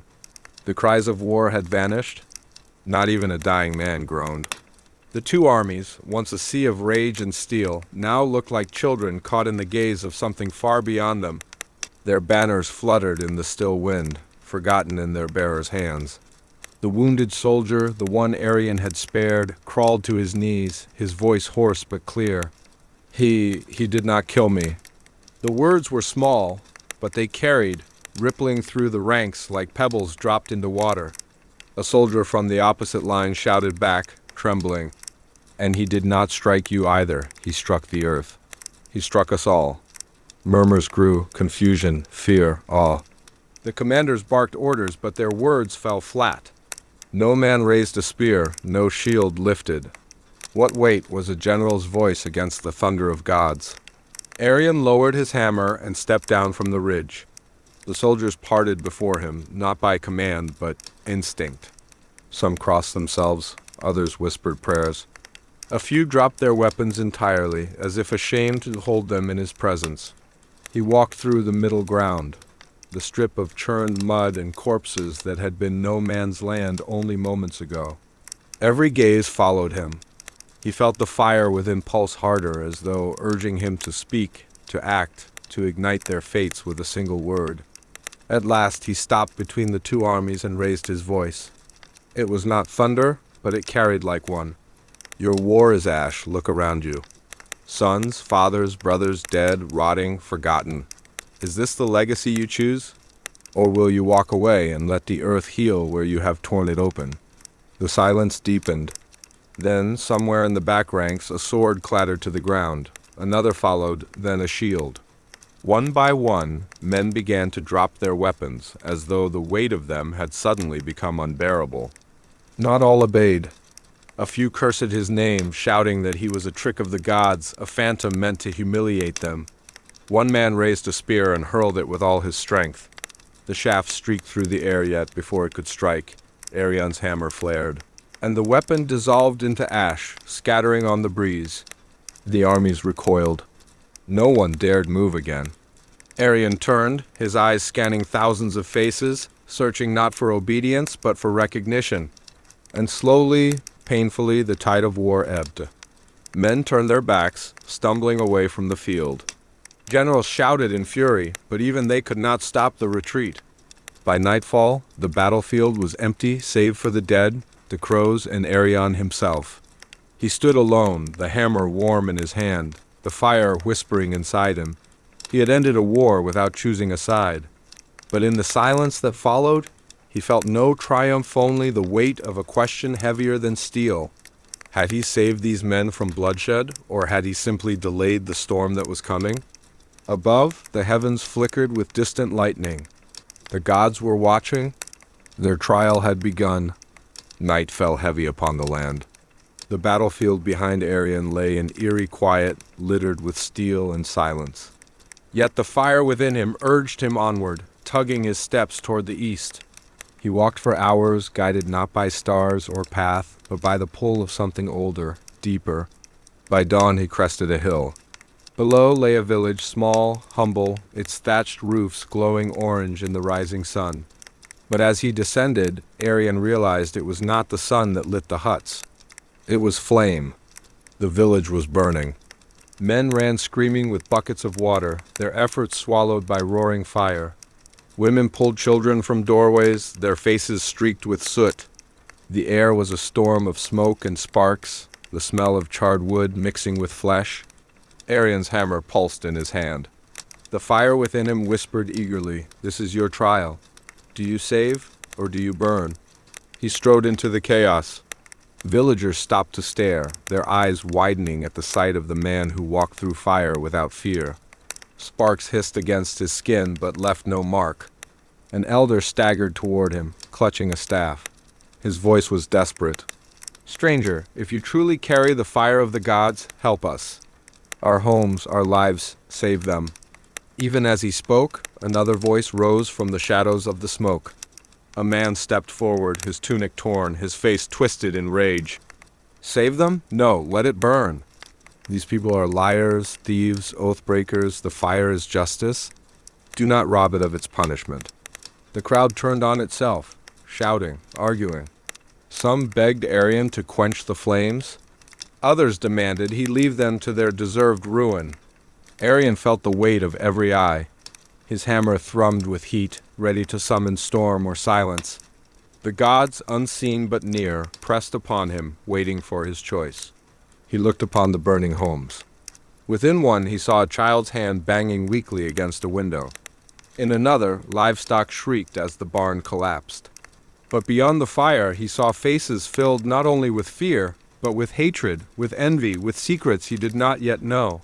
The cries of war had vanished. Not even a dying man groaned. The two armies, once a sea of rage and steel, now looked like children caught in the gaze of something far beyond them. Their banners fluttered in the still wind, forgotten in their bearers' hands. The wounded soldier, the one Arian had spared, crawled to his knees, his voice hoarse but clear. He did not kill me." The words were small, but they carried, rippling through the ranks like pebbles dropped into water. A soldier from the opposite line shouted back, trembling, "And he did not strike you either. He struck the earth. He struck us all." Murmurs grew, confusion, fear, awe. The commanders barked orders, but their words fell flat. No man raised a spear, no shield lifted. What weight was a general's voice against the thunder of gods? Arian lowered his hammer and stepped down from the ridge. The soldiers parted before him, not by command, but instinct. Some crossed themselves, others whispered prayers. A few dropped their weapons entirely, as if ashamed to hold them in his presence. He walked through the middle ground, the strip of churned mud and corpses that had been no man's land only moments ago. Every gaze followed him. He felt the fire within pulse harder, as though urging him to speak, to act, to ignite their fates with a single word. At last he stopped between the two armies and raised his voice. It was not thunder, but it carried like one. "Your war is ash, look around you. Sons, fathers, brothers dead, rotting, forgotten. Is this the legacy you choose? Or will you walk away and let the earth heal where you have torn it open?" The silence deepened. Then, somewhere in the back ranks, a sword clattered to the ground. Another followed, then a shield. One by one, men began to drop their weapons, as though the weight of them had suddenly become unbearable. Not all obeyed. A few cursed his name, shouting that he was a trick of the gods, a phantom meant to humiliate them. One man raised a spear and hurled it with all his strength. The shaft streaked through the air yet before it could strike. Arion's hammer flared, and the weapon dissolved into ash, scattering on the breeze. The armies recoiled. No one dared move again. Arion turned, his eyes scanning thousands of faces, searching not for obedience but for recognition. And slowly, painfully, the tide of war ebbed. Men turned their backs, stumbling away from the field. Generals shouted in fury, but even they could not stop the retreat. By nightfall, the battlefield was empty save for the dead, the crows, and Arion himself. He stood alone, the hammer warm in his hand, the fire whispering inside him. He had ended a war without choosing a side. But in the silence that followed, he felt no triumph, only the weight of a question heavier than steel. Had he saved these men from bloodshed, or had he simply delayed the storm that was coming? Above, the heavens flickered with distant lightning. The gods were watching. Their trial had begun. Night fell heavy upon the land. The battlefield behind Arion lay in eerie quiet, littered with steel and silence. Yet the fire within him urged him onward, tugging his steps toward the east. He walked for hours, guided not by stars or path, but by the pull of something older, deeper. By dawn he crested a hill. Below lay a village, small, humble, its thatched roofs glowing orange in the rising sun. But as he descended, Arion realized it was not the sun that lit the huts. It was flame. The village was burning. Men ran screaming with buckets of water, their efforts swallowed by roaring fire. Women pulled children from doorways, their faces streaked with soot. The air was a storm of smoke and sparks, the smell of charred wood mixing with flesh. Arion's hammer pulsed in his hand. The fire within him whispered eagerly, "This is your trial. Do you save, or do you burn?" He strode into the chaos. Villagers stopped to stare, their eyes widening at the sight of the man who walked through fire without fear. Sparks hissed against his skin, but left no mark. An elder staggered toward him, clutching a staff. His voice was desperate. "Stranger, if you truly carry the fire of the gods, help us. Our homes, our lives, save them." Even as he spoke, another voice rose from the shadows of the smoke. A man stepped forward, his tunic torn, his face twisted in rage. "Save them? No, let it burn. These people are liars, thieves, oath-breakers. The fire is justice. Do not rob it of its punishment." The crowd turned on itself, shouting, arguing. Some begged Arion to quench the flames. Others demanded he leave them to their deserved ruin. Arion felt the weight of every eye. His hammer thrummed with heat, ready to summon storm or silence. The gods, unseen but near, pressed upon him, waiting for his choice. He looked upon the burning homes. Within one he saw a child's hand banging weakly against a window. In another, livestock shrieked as the barn collapsed. But beyond the fire he saw faces filled not only with fear, but with hatred, with envy, with secrets he did not yet know.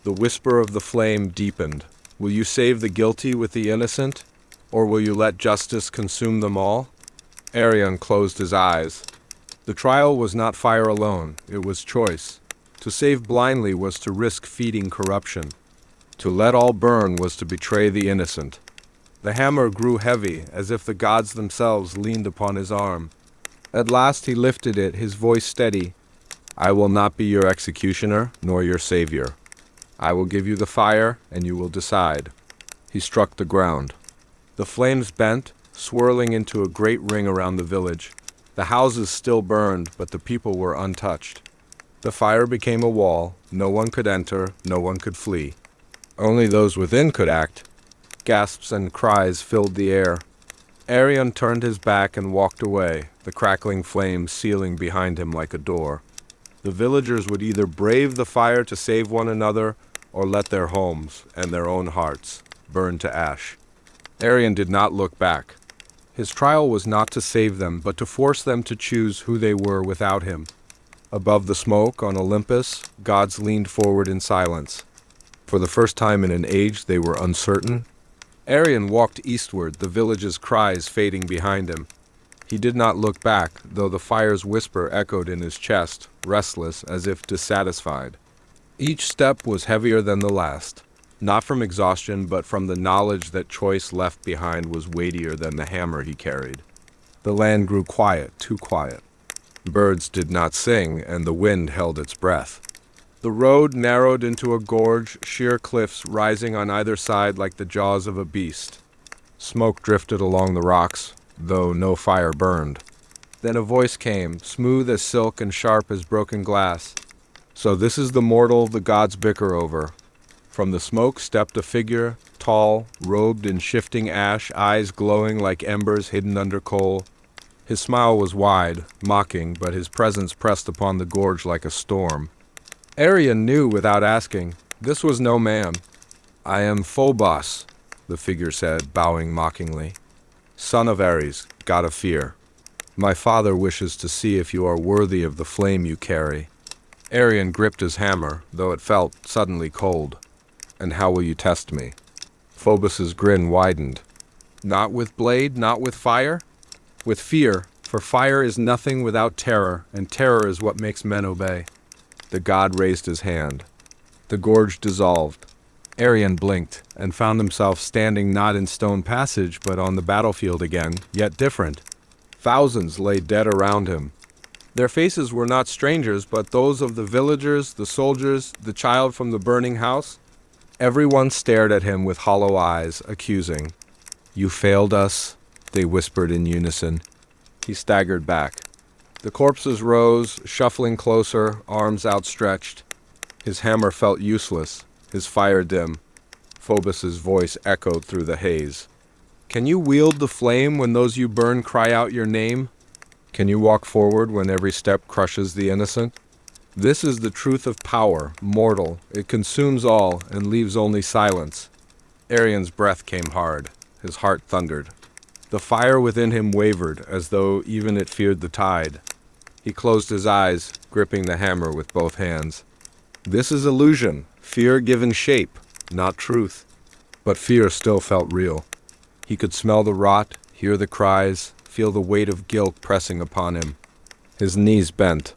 The whisper of the flame deepened. Will you save the guilty with the innocent, or will you let justice consume them all? Arion closed his eyes. The trial was not fire alone, it was choice. To save blindly was to risk feeding corruption. To let all burn was to betray the innocent. The hammer grew heavy, as if the gods themselves leaned upon his arm. At last he lifted it, his voice steady. "I will not be your executioner, nor your savior. I will give you the fire, and you will decide." He struck the ground. The flames bent, swirling into a great ring around the village. The houses still burned, but the people were untouched. The fire became a wall. No one could enter, no one could flee. Only those within could act. Gasps and cries filled the air. Arion turned his back and walked away, the crackling flames sealing behind him like a door. The villagers would either brave the fire to save one another, or let their homes and their own hearts burn to ash. Arion did not look back. His trial was not to save them, but to force them to choose who they were without him. Above the smoke on Olympus, gods leaned forward in silence. For the first time in an age, they were uncertain. Arion walked eastward, the village's cries fading behind him. He did not look back, though the fire's whisper echoed in his chest, restless, as if dissatisfied. Each step was heavier than the last, not from exhaustion, but from the knowledge that choice left behind was weightier than the hammer he carried. The land grew quiet, too quiet. Birds did not sing, and the wind held its breath. The road narrowed into a gorge, sheer cliffs rising on either side like the jaws of a beast. Smoke drifted along the rocks, though no fire burned. Then a voice came, smooth as silk and sharp as broken glass. "So this is the mortal the gods bicker over." From the smoke stepped a figure, tall, robed in shifting ash, eyes glowing like embers hidden under coal. His smile was wide, mocking, but his presence pressed upon the gorge like a storm. Arion knew without asking. This was no man. "I am Phobos," the figure said, bowing mockingly. "Son of Ares, god of fear. My father wishes to see if you are worthy of the flame you carry." Arion gripped his hammer, though it felt suddenly cold. "And how will you test me?" Phobos's grin widened. "Not with blade, not with fire? With fear, for fire is nothing without terror, and terror is what makes men obey." The god raised his hand. The gorge dissolved. Arion blinked, and found himself standing not in Stone Passage, but on the battlefield again, yet different. Thousands lay dead around him. Their faces were not strangers, but those of the villagers, the soldiers, the child from the burning house. Everyone stared at him with hollow eyes, accusing. "You failed us," they whispered in unison. He staggered back. The corpses rose, shuffling closer, arms outstretched. His hammer felt useless, his fire dim. Phobos's voice echoed through the haze. "Can you wield the flame when those you burn cry out your name? Can you walk forward when every step crushes the innocent? This is the truth of power, mortal. It consumes all and leaves only silence." Arion's breath came hard. His heart thundered. The fire within him wavered, as though even it feared the tide. He closed his eyes, gripping the hammer with both hands. This is illusion, fear given shape, not truth. But fear still felt real. He could smell the rot, hear the cries, feel the weight of guilt pressing upon him. His knees bent.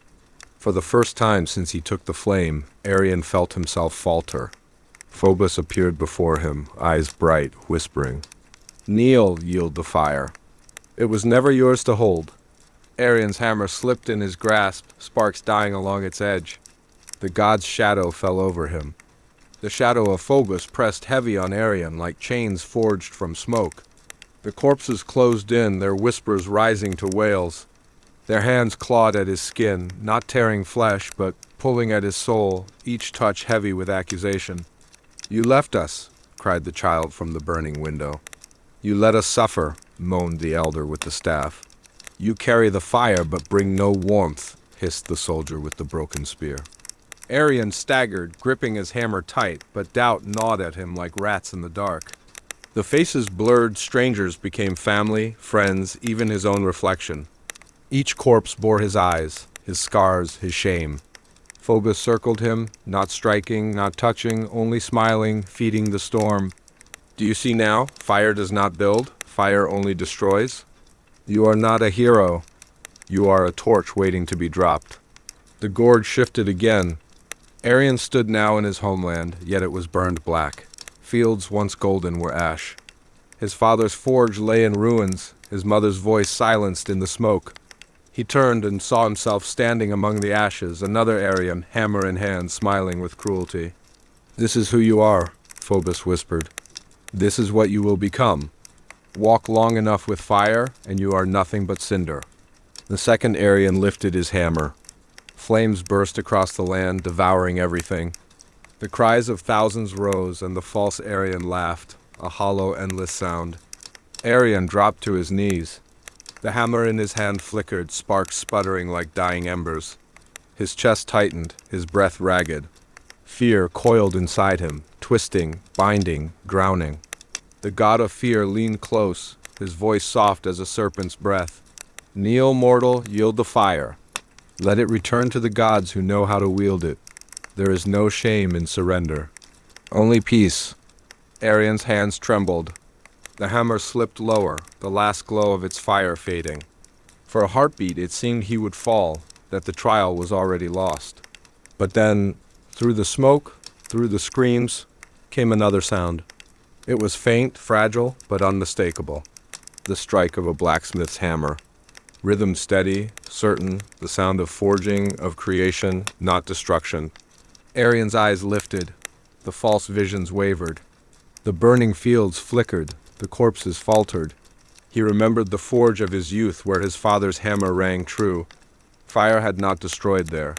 For the first time since he took the flame, Arion felt himself falter. Phobos appeared before him, eyes bright, whispering. "Kneel, yield the fire. It was never yours to hold." Arion's hammer slipped in his grasp, sparks dying along its edge. The god's shadow fell over him. The shadow of Phobos pressed heavy on Arion like chains forged from smoke. The corpses closed in, their whispers rising to wails. Their hands clawed at his skin, not tearing flesh, but pulling at his soul, each touch heavy with accusation. "You left us," cried the child from the burning window. "You let us suffer," moaned the elder with the staff. "You carry the fire but bring no warmth," hissed the soldier with the broken spear. Arion staggered, gripping his hammer tight, but doubt gnawed at him like rats in the dark. The faces blurred, strangers became family, friends, even his own reflection. Each corpse bore his eyes, his scars, his shame. Phobos circled him, not striking, not touching, only smiling, feeding the storm. "Do you see now? Fire does not build, fire only destroys. You are not a hero. You are a torch waiting to be dropped." The gorge shifted again. Arion stood now in his homeland, yet it was burned black. Fields once golden were ash. His father's forge lay in ruins, his mother's voice silenced in the smoke. He turned and saw himself standing among the ashes, another Arion, hammer in hand, smiling with cruelty. "This is who you are," Phobos whispered. "This is what you will become. Walk long enough with fire, and you are nothing but cinder." The second Arion lifted his hammer. Flames burst across the land, devouring everything. The cries of thousands rose, and the false Arion laughed, a hollow, endless sound. Arion dropped to his knees. The hammer in his hand flickered, sparks sputtering like dying embers. His chest tightened, his breath ragged. Fear coiled inside him, twisting, binding, drowning. The god of fear leaned close, his voice soft as a serpent's breath. "Kneel, mortal, yield the fire. Let it return to the gods who know how to wield it. There is no shame in surrender." Only peace. Arian's hands trembled. The hammer slipped lower, the last glow of its fire fading. For a heartbeat, it seemed he would fall, that the trial was already lost. But then, through the smoke, through the screams, came another sound. It was faint, fragile, but unmistakable. The strike of a blacksmith's hammer. Rhythm steady, certain, the sound of forging, of creation, not destruction. Arian's eyes lifted. The false visions wavered. The burning fields flickered. The corpses faltered. He remembered the forge of his youth where his father's hammer rang true. Fire had not destroyed there.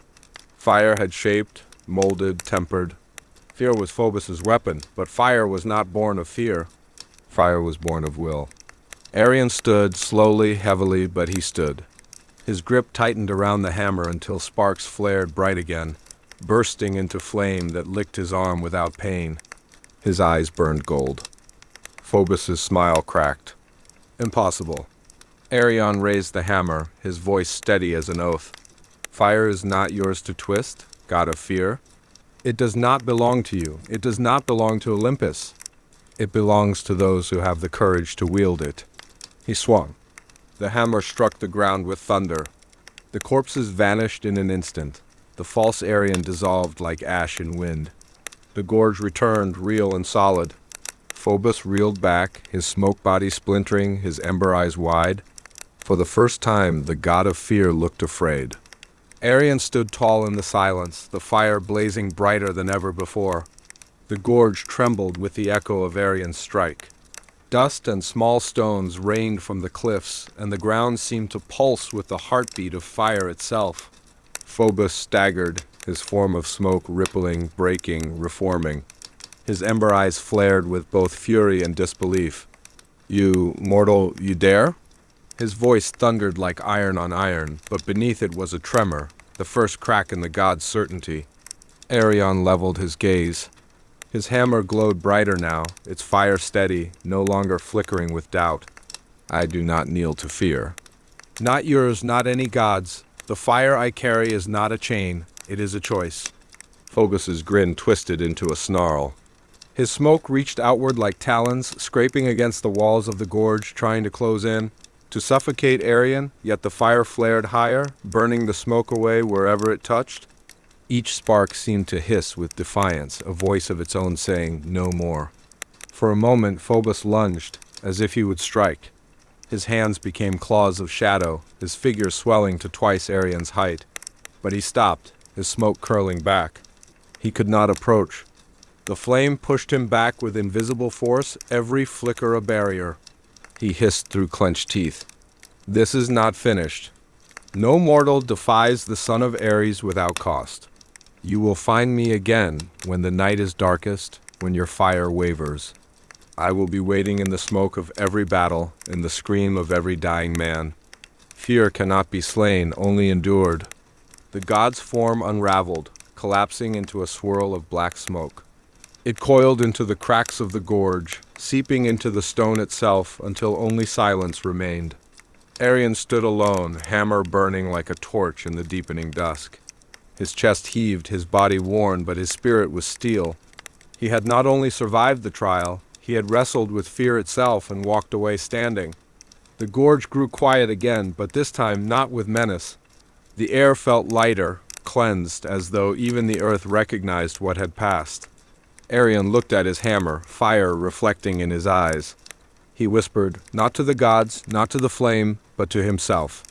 Fire had shaped, molded, tempered. Fear was Phobos's weapon, but fire was not born of fear. Fire was born of will. Arian stood, slowly, heavily, but he stood. His grip tightened around the hammer until sparks flared bright again, bursting into flame that licked his arm without pain. His eyes burned gold. Phobos's smile cracked. Impossible. Arian raised the hammer, his voice steady as an oath. Fire is not yours to twist, god of fear. It does not belong to you. It does not belong to Olympus. It belongs to those who have the courage to wield it. He swung. The hammer struck the ground with thunder. The corpses vanished in an instant. The false Arian dissolved like ash in wind. The gorge returned, real and solid. Phobos reeled back, his smoke body splintering, his ember eyes wide. For the first time, the god of fear looked afraid. Arian stood tall in the silence, the fire blazing brighter than ever before. The gorge trembled with the echo of Arian's strike. Dust and small stones rained from the cliffs, and the ground seemed to pulse with the heartbeat of fire itself. Phobos staggered, his form of smoke rippling, breaking, reforming. His ember eyes flared with both fury and disbelief. "You, mortal, you dare?" His voice thundered like iron on iron, but beneath it was a tremor, the first crack in the god's certainty. Arian leveled his gaze. His hammer glowed brighter now, its fire steady, no longer flickering with doubt. "I do not kneel to fear." "Not yours, not any god's. The fire I carry is not a chain, it is a choice." Phobos's grin twisted into a snarl. His smoke reached outward like talons, scraping against the walls of the gorge, trying to close in. To suffocate Arian, yet the fire flared higher, burning the smoke away wherever it touched. Each spark seemed to hiss with defiance, a voice of its own saying, "No more." For a moment, Phobos lunged, as if he would strike. His hands became claws of shadow, his figure swelling to twice Arian's height. But he stopped, his smoke curling back. He could not approach. The flame pushed him back with invisible force, every flicker a barrier. He hissed through clenched teeth. "This is not finished. No mortal defies the son of Ares without cost. You will find me again when the night is darkest, when your fire wavers. I will be waiting in the smoke of every battle, in the scream of every dying man. Fear cannot be slain, only endured." The god's form unraveled, collapsing into a swirl of black smoke. It coiled into the cracks of the gorge, seeping into the stone itself until only silence remained. Arian stood alone, hammer burning like a torch in the deepening dusk. His chest heaved, his body worn, but his spirit was steel. He had not only survived the trial, he had wrestled with fear itself and walked away standing. The gorge grew quiet again, but this time not with menace. The air felt lighter, cleansed, as though even the earth recognized what had passed. Arian looked at his hammer, fire reflecting in his eyes. He whispered, not to the gods, not to the flame, but to himself.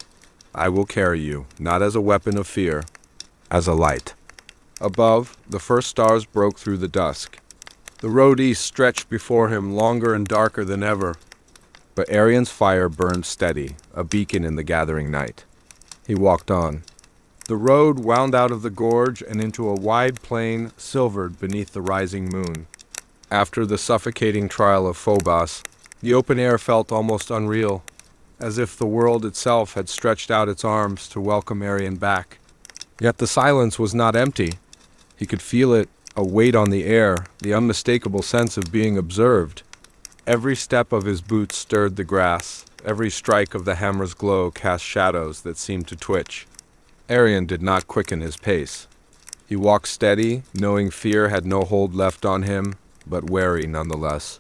"I will carry you, not as a weapon of fear, as a light." Above, the first stars broke through the dusk. The road east stretched before him, longer and darker than ever. But Arian's fire burned steady, a beacon in the gathering night. He walked on. The road wound out of the gorge and into a wide plain, silvered beneath the rising moon. After the suffocating trial of Phobos, the open air felt almost unreal, as if the world itself had stretched out its arms to welcome Arian back. Yet the silence was not empty. He could feel it, a weight on the air, the unmistakable sense of being observed. Every step of his boots stirred the grass. Every strike of the hammer's glow cast shadows that seemed to twitch. Arian did not quicken his pace. He walked steady, knowing fear had no hold left on him, but wary nonetheless.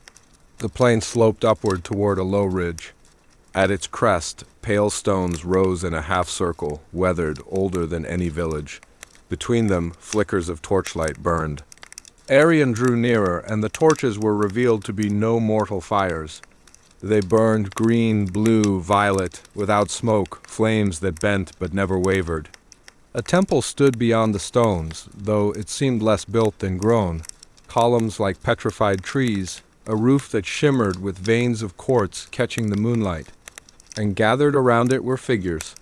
The plain sloped upward toward a low ridge. At its crest, pale stones rose in a half-circle, weathered, older than any village. Between them, flickers of torchlight burned. Arian drew nearer, and the torches were revealed to be no mortal fires. They burned green, blue, violet, without smoke, flames that bent but never wavered. A temple stood beyond the stones, though it seemed less built than grown. Columns like petrified trees, a roof that shimmered with veins of quartz catching the moonlight. And gathered around it were figures,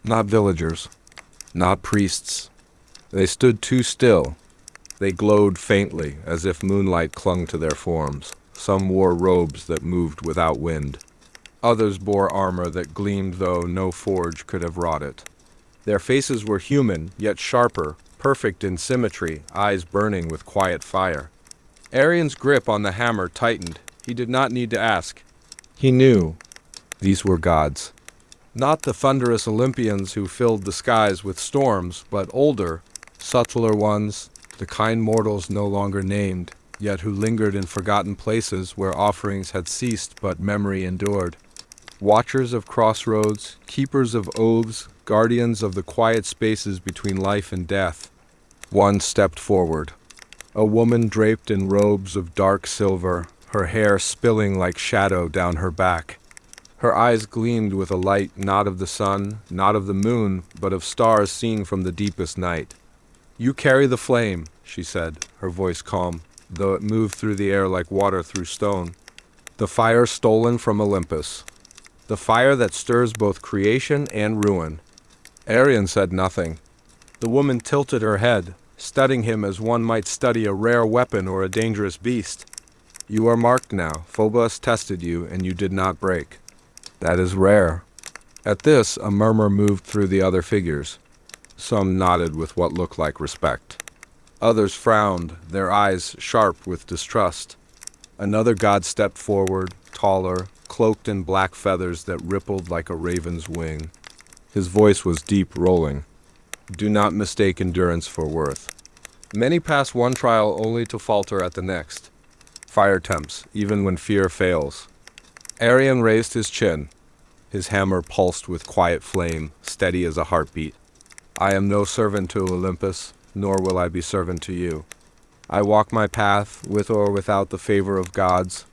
not villagers, not priests. They stood too still. They glowed faintly, as if moonlight clung to their forms. Some wore robes that moved without wind. Others bore armor that gleamed though no forge could have wrought it. Their faces were human, yet sharper, perfect in symmetry, eyes burning with quiet fire. Arian's grip on the hammer tightened. He did not need to ask. He knew. These were gods. Not the thunderous Olympians who filled the skies with storms, but older, subtler ones, the kind mortals no longer named, yet who lingered in forgotten places where offerings had ceased but memory endured. Watchers of crossroads, keepers of oaths, guardians of the quiet spaces between life and death. One stepped forward. A woman draped in robes of dark silver, her hair spilling like shadow down her back. Her eyes gleamed with a light not of the sun, not of the moon, but of stars seen from the deepest night. "You carry the flame," she said, her voice calm, though it moved through the air like water through stone. "The fire stolen from Olympus. The fire that stirs both creation and ruin." Arian said nothing. The woman tilted her head, studying him as one might study a rare weapon or a dangerous beast. "You are marked now. Phobos tested you, and you did not break. That is rare." At this, a murmur moved through the other figures. Some nodded with what looked like respect. Others frowned, their eyes sharp with distrust. Another god stepped forward, taller, cloaked in black feathers that rippled like a raven's wing. His voice was deep rolling. "Do not mistake endurance for worth. Many pass one trial only to falter at the next. Fire tempts, even when fear fails." Arian raised his chin. His hammer pulsed with quiet flame, steady as a heartbeat. "I am no servant to Olympus, nor will I be servant to you. I walk my path, with or without the favor of gods."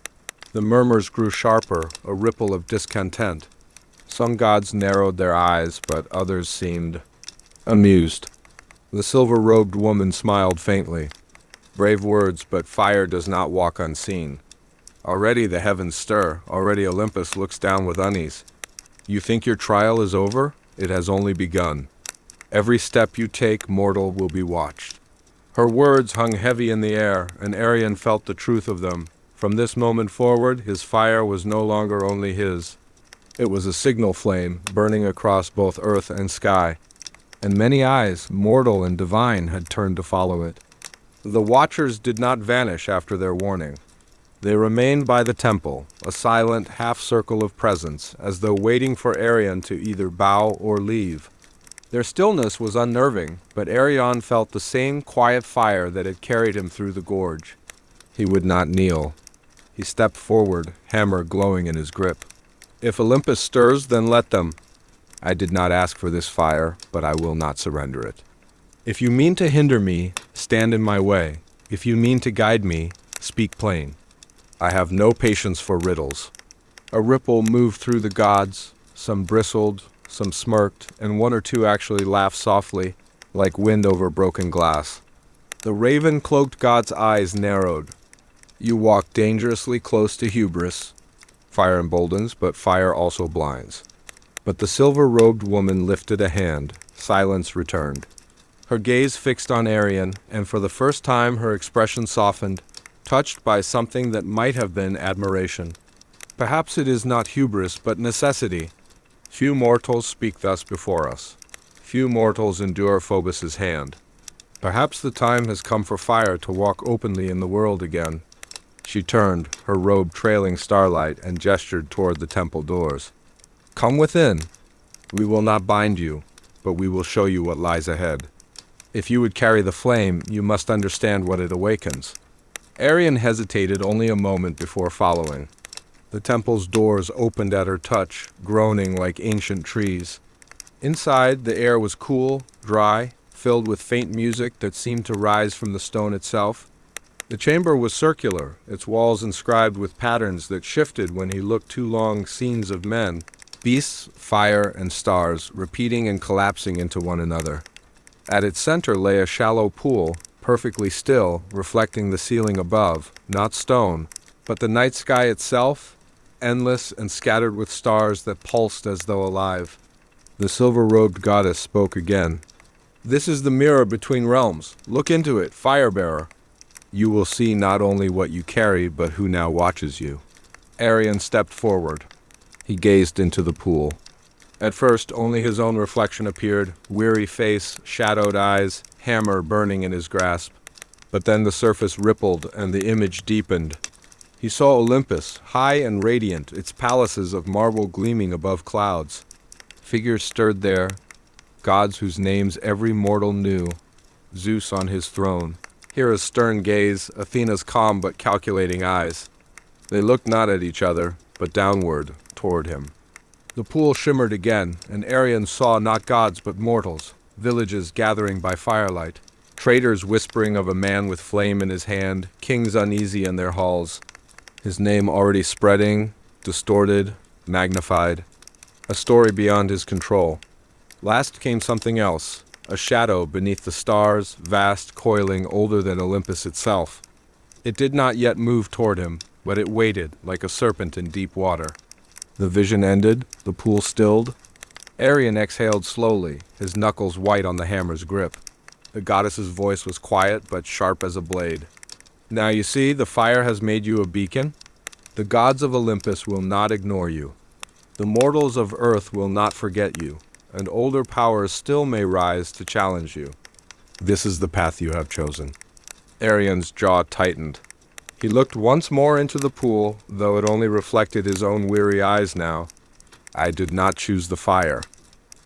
The murmurs grew sharper, a ripple of discontent. Some gods narrowed their eyes, but others seemed amused. The silver-robed woman smiled faintly. "Brave words, but fire does not walk unseen. Already the heavens stir, already Olympus looks down with unease. You think your trial is over? It has only begun. Every step you take, mortal, will be watched." Her words hung heavy in the air, and Arian felt the truth of them. From this moment forward, his fire was no longer only his. It was a signal flame, burning across both earth and sky, and many eyes, mortal and divine, had turned to follow it. The watchers did not vanish after their warning. They remained by the temple, a silent half-circle of presence, as though waiting for Arian to either bow or leave. Their stillness was unnerving, but Arian felt the same quiet fire that had carried him through the gorge. He would not kneel. He stepped forward, hammer glowing in his grip. "If Olympus stirs, then let them. I did not ask for this fire, but I will not surrender it. If you mean to hinder me, stand in my way. If you mean to guide me, speak plain. I have no patience for riddles." A ripple moved through the gods. Some bristled, some smirked, and one or two actually laughed softly, like wind over broken glass. The raven-cloaked god's eyes narrowed. "You walk dangerously close to hubris. Fire emboldens, but fire also blinds." But the silver-robed woman lifted a hand. Silence returned. Her gaze fixed on Arian, and for the first time her expression softened, touched by something that might have been admiration. "Perhaps it is not hubris, but necessity. Few mortals speak thus before us. Few mortals endure Phobos's hand. Perhaps the time has come for fire to walk openly in the world again." She turned, her robe trailing starlight, and gestured toward the temple doors. "Come within. We will not bind you, but we will show you what lies ahead." If you would carry the flame, you must understand what it awakens. Arion hesitated only a moment before following. The temple's doors opened at her touch, groaning like ancient trees. Inside, the air was cool, dry, filled with faint music that seemed to rise from the stone itself. The chamber was circular, its walls inscribed with patterns that shifted when he looked too long scenes of men, beasts, fire, and stars, repeating and collapsing into one another. At its center lay a shallow pool, perfectly still, reflecting the ceiling above, not stone, but the night sky itself, endless and scattered with stars that pulsed as though alive. The silver-robed goddess spoke again. "This is the mirror between realms. Look into it, fire-bearer. You will see not only what you carry, but who now watches you." Arion stepped forward. He gazed into the pool. At first, only his own reflection appeared, weary face, shadowed eyes, hammer burning in his grasp. But then the surface rippled and the image deepened. He saw Olympus, high and radiant, its palaces of marble gleaming above clouds. Figures stirred there, gods whose names every mortal knew, Zeus on his throne, Hera's stern gaze, Athena's calm but calculating eyes. They looked not at each other, but downward, toward him. The pool shimmered again, and Arion saw not gods but mortals, villages gathering by firelight, traders whispering of a man with flame in his hand, kings uneasy in their halls, his name already spreading, distorted, magnified, a story beyond his control. Last came something else, a shadow beneath the stars, vast, coiling, older than Olympus itself. It did not yet move toward him, but it waited, like a serpent in deep water. The vision ended, the pool stilled. Arion exhaled slowly, his knuckles white on the hammer's grip. The goddess's voice was quiet, but sharp as a blade. "Now you see, the fire has made you a beacon. The gods of Olympus will not ignore you. The mortals of earth will not forget you, and older powers still may rise to challenge you. This is the path you have chosen." Arion's jaw tightened. He looked once more into the pool, though it only reflected his own weary eyes now. "I did not choose the fire,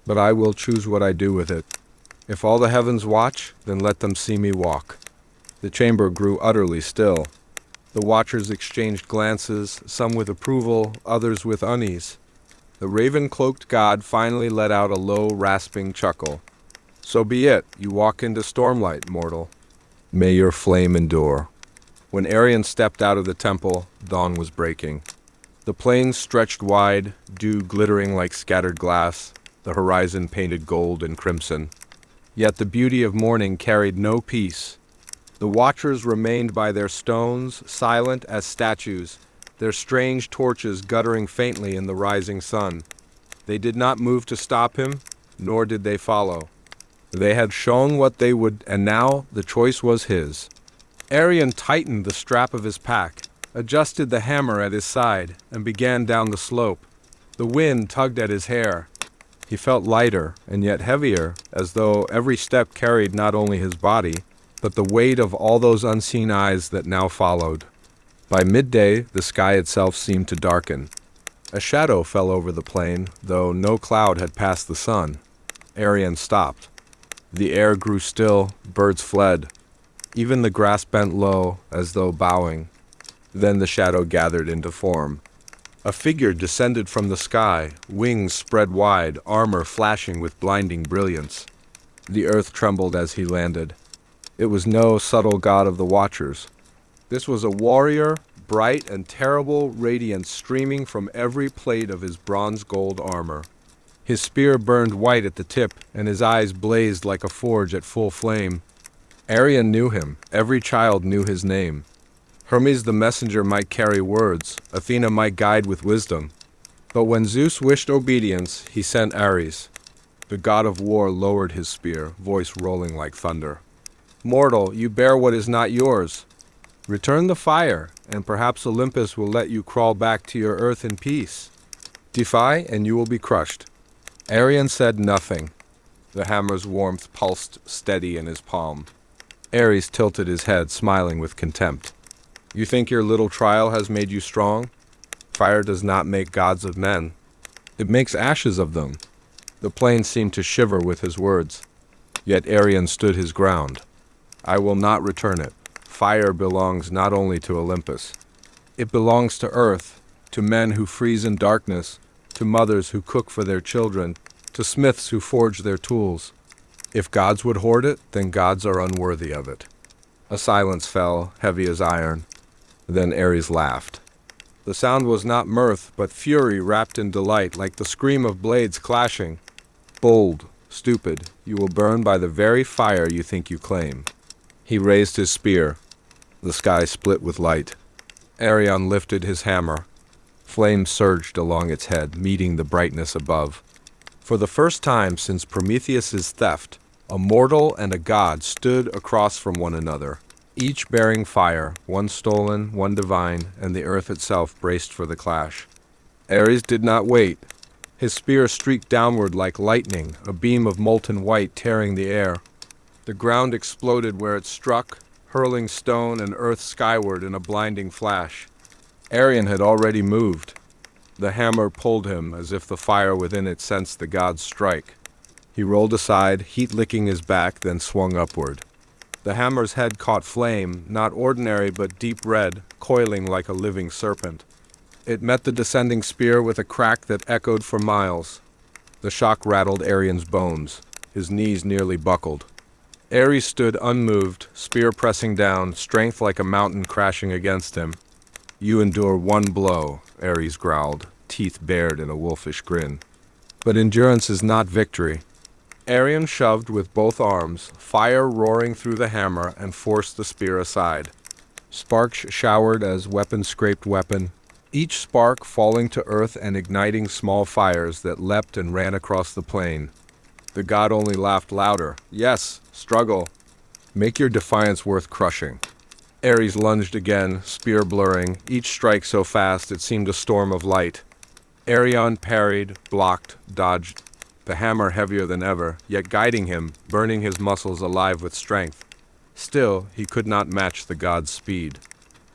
but I will choose what I do with it. If all the heavens watch, then let them see me walk." The chamber grew utterly still. The watchers exchanged glances, some with approval, others with unease. The raven-cloaked god finally let out a low, rasping chuckle. "So be it, you walk into stormlight, mortal. May your flame endure." When Arion stepped out of the temple, dawn was breaking. The plains stretched wide, dew glittering like scattered glass, the horizon painted gold and crimson. Yet the beauty of morning carried no peace. The watchers remained by their stones, silent as statues, their strange torches guttering faintly in the rising sun. They did not move to stop him, nor did they follow. They had shown what they would, and now the choice was his. Arion tightened the strap of his pack, adjusted the hammer at his side, and began down the slope. The wind tugged at his hair. He felt lighter, and yet heavier, as though every step carried not only his body, but the weight of all those unseen eyes that now followed. By midday, the sky itself seemed to darken. A shadow fell over the plain, though no cloud had passed the sun. Arion stopped. The air grew still, birds fled. Even the grass bent low, as though bowing. Then the shadow gathered into form. A figure descended from the sky, wings spread wide, armor flashing with blinding brilliance. The earth trembled as he landed. It was no subtle god of the Watchers. This was a warrior, bright and terrible radiance streaming from every plate of his bronze-gold armor. His spear burned white at the tip, and his eyes blazed like a forge at full flame. Arion knew him. Every child knew his name. Hermes the messenger might carry words, Athena might guide with wisdom. But when Zeus wished obedience, he sent Ares. The god of war lowered his spear, voice rolling like thunder. "Mortal, you bear what is not yours. Return the fire, and perhaps Olympus will let you crawl back to your earth in peace. Defy, and you will be crushed." Arion said nothing. The hammer's warmth pulsed steady in his palm. Ares tilted his head, smiling with contempt. "You think your little trial has made you strong? Fire does not make gods of men. It makes ashes of them." The plain seemed to shiver with his words. Yet Arion stood his ground. I will not return it. Fire belongs not only to Olympus. It belongs to earth, to men who freeze in darkness, to mothers who cook for their children, to smiths who forge their tools. If gods would hoard it, then gods are unworthy of it. A silence fell, heavy as iron. Then Ares laughed. The sound was not mirth, but fury wrapped in delight, like the scream of blades clashing. Bold, stupid, you will burn by the very fire you think you claim. He raised his spear. The sky split with light. Arion lifted his hammer. Flames surged along its head, meeting the brightness above. For the first time since Prometheus's theft, a mortal and a god stood across from one another, each bearing fire, one stolen, one divine, and the earth itself braced for the clash. Ares did not wait. His spear streaked downward like lightning, a beam of molten white tearing the air. The ground exploded where it struck, hurling stone and earth skyward in a blinding flash. Arion had already moved. The hammer pulled him as if the fire within it sensed the god's strike. He rolled aside, heat licking his back, then swung upward. The hammer's head caught flame, not ordinary but deep red, coiling like a living serpent. It met the descending spear with a crack that echoed for miles. The shock rattled Arion's bones. His knees nearly buckled. Ares stood unmoved, spear pressing down, strength like a mountain crashing against him. You endure one blow, Ares growled, teeth bared in a wolfish grin. But endurance is not victory. Arion shoved with both arms, fire roaring through the hammer, and forced the spear aside. Sparks showered as weapon scraped weapon, each spark falling to earth and igniting small fires that leapt and ran across the plain. The god only laughed louder. Yes, struggle. Make your defiance worth crushing. Ares lunged again, spear blurring, each strike so fast it seemed a storm of light. Arion parried, blocked, dodged, the hammer heavier than ever, yet guiding him, burning his muscles alive with strength. Still, he could not match the god's speed.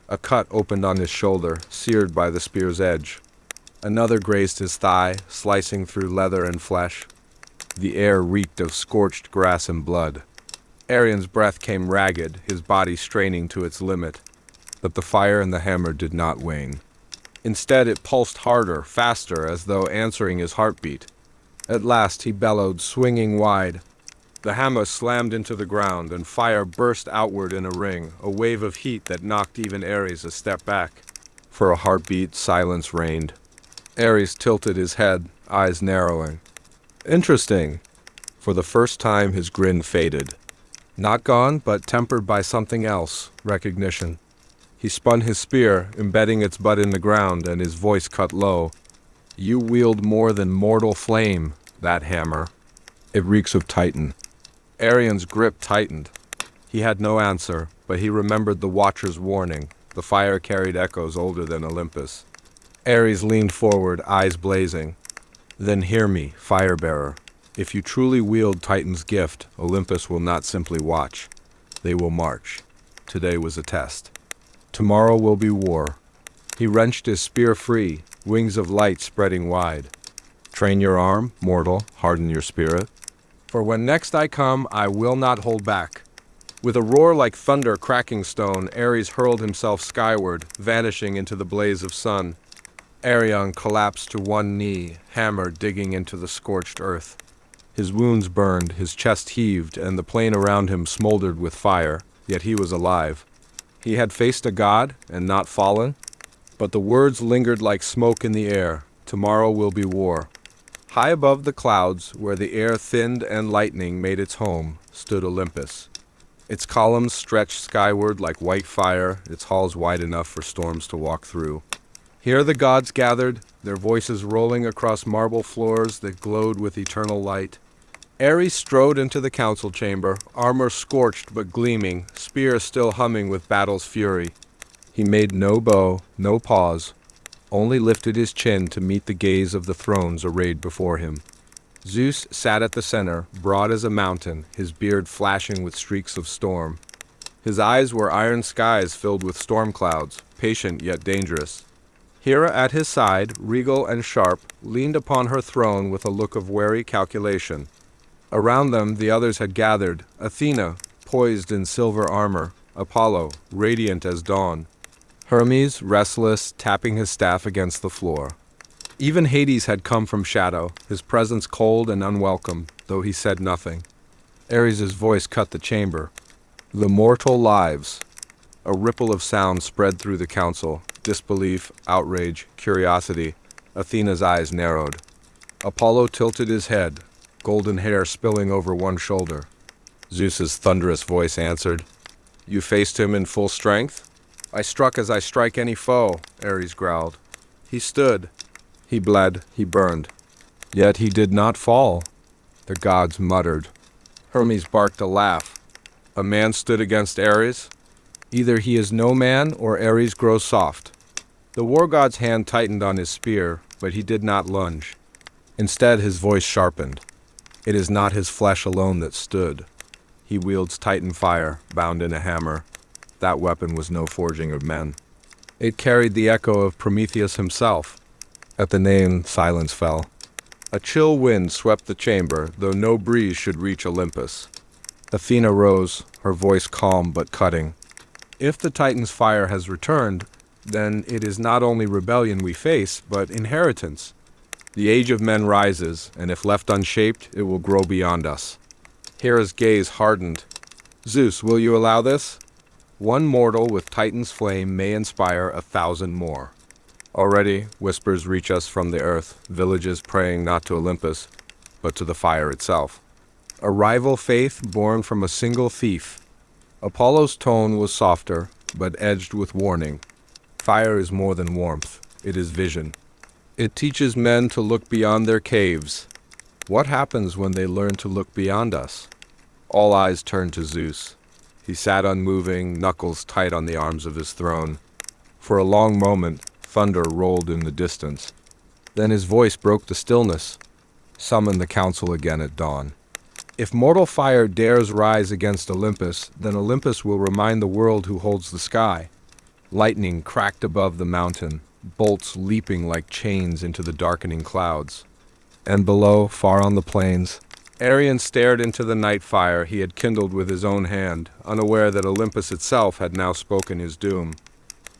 A cut opened on his shoulder, seared by the spear's edge. Another grazed his thigh, slicing through leather and flesh. The air reeked of scorched grass and blood. Arion's breath came ragged, his body straining to its limit. But the fire in the hammer did not wane. Instead, it pulsed harder, faster, as though answering his heartbeat. At last he bellowed, swinging wide. The hammer slammed into the ground, and fire burst outward in a ring, a wave of heat that knocked even Ares a step back. For a heartbeat, silence reigned. Ares tilted his head, eyes narrowing. Interesting. For the first time, his grin faded. Not gone, but tempered by something else, recognition. He spun his spear, embedding its butt in the ground, and his voice cut low. You wield more than mortal flame, that hammer. It reeks of Titan. Arion's grip tightened. He had no answer, but he remembered the Watcher's warning. The fire carried echoes older than Olympus. Ares leaned forward, eyes blazing. Then hear me, Firebearer. If you truly wield Titan's gift, Olympus will not simply watch. They will march. Today was a test. Tomorrow will be war. He wrenched his spear free, wings of light spreading wide. Train your arm, mortal, harden your spirit. For when next I come, I will not hold back. With a roar like thunder cracking stone, Ares hurled himself skyward, vanishing into the blaze of sun. Arion collapsed to one knee, hammer digging into the scorched earth. His wounds burned, his chest heaved, and the plain around him smoldered with fire, yet he was alive. He had faced a god, and not fallen. But the words lingered like smoke in the air. Tomorrow will be war. High above the clouds, where the air thinned and lightning made its home, stood Olympus. Its columns stretched skyward like white fire, its halls wide enough for storms to walk through. Here the gods gathered, their voices rolling across marble floors that glowed with eternal light. Ares strode into the council chamber, armor scorched but gleaming, spear still humming with battle's fury. He made no bow, no pause, only lifted his chin to meet the gaze of the thrones arrayed before him. Zeus sat at the center, broad as a mountain, his beard flashing with streaks of storm. His eyes were iron skies filled with storm clouds, patient yet dangerous. Hera at his side, regal and sharp, leaned upon her throne with a look of wary calculation. Around them the others had gathered, Athena, poised in silver armor, Apollo, radiant as dawn, Hermes, restless, tapping his staff against the floor. Even Hades had come from shadow, his presence cold and unwelcome, though he said nothing. Ares' voice cut the chamber. The mortal lives. A ripple of sound spread through the council. Disbelief, outrage, curiosity. Athena's eyes narrowed. Apollo tilted his head, golden hair spilling over one shoulder. Zeus's thunderous voice answered, "You faced him in full strength?" "I struck as I strike any foe," Ares growled. "He stood. He bled. He burned. Yet he did not fall." The gods muttered. Hermes barked a laugh. "A man stood against Ares? Either he is no man or Ares grows soft." The war god's hand tightened on his spear, but he did not lunge. Instead, his voice sharpened. It is not his flesh alone that stood. He wields Titan fire, bound in a hammer. That weapon was no forging of men. It carried the echo of Prometheus himself. At the name, silence fell. A chill wind swept the chamber, though no breeze should reach Olympus. Athena rose, her voice calm but cutting. "If the Titan's fire has returned, then it is not only rebellion we face, but inheritance. The age of men rises, and if left unshaped, it will grow beyond us." Hera's gaze hardened. "Zeus, will you allow this? One mortal with Titan's flame may inspire 1,000 more." Already, whispers reach us from the earth, villages praying not to Olympus, but to the fire itself. A rival faith born from a single thief. Apollo's tone was softer, but edged with warning. Fire is more than warmth, it is vision. It teaches men to look beyond their caves. What happens when they learn to look beyond us? All eyes turned to Zeus. He sat unmoving, knuckles tight on the arms of his throne. For a long moment, thunder rolled in the distance. Then his voice broke the stillness. "Summon the council again at dawn. If mortal fire dares rise against Olympus, then Olympus will remind the world who holds the sky." Lightning cracked above the mountain, bolts leaping like chains into the darkening clouds. And below, far on the plains, Arion stared into the night fire he had kindled with his own hand, unaware that Olympus itself had now spoken his doom.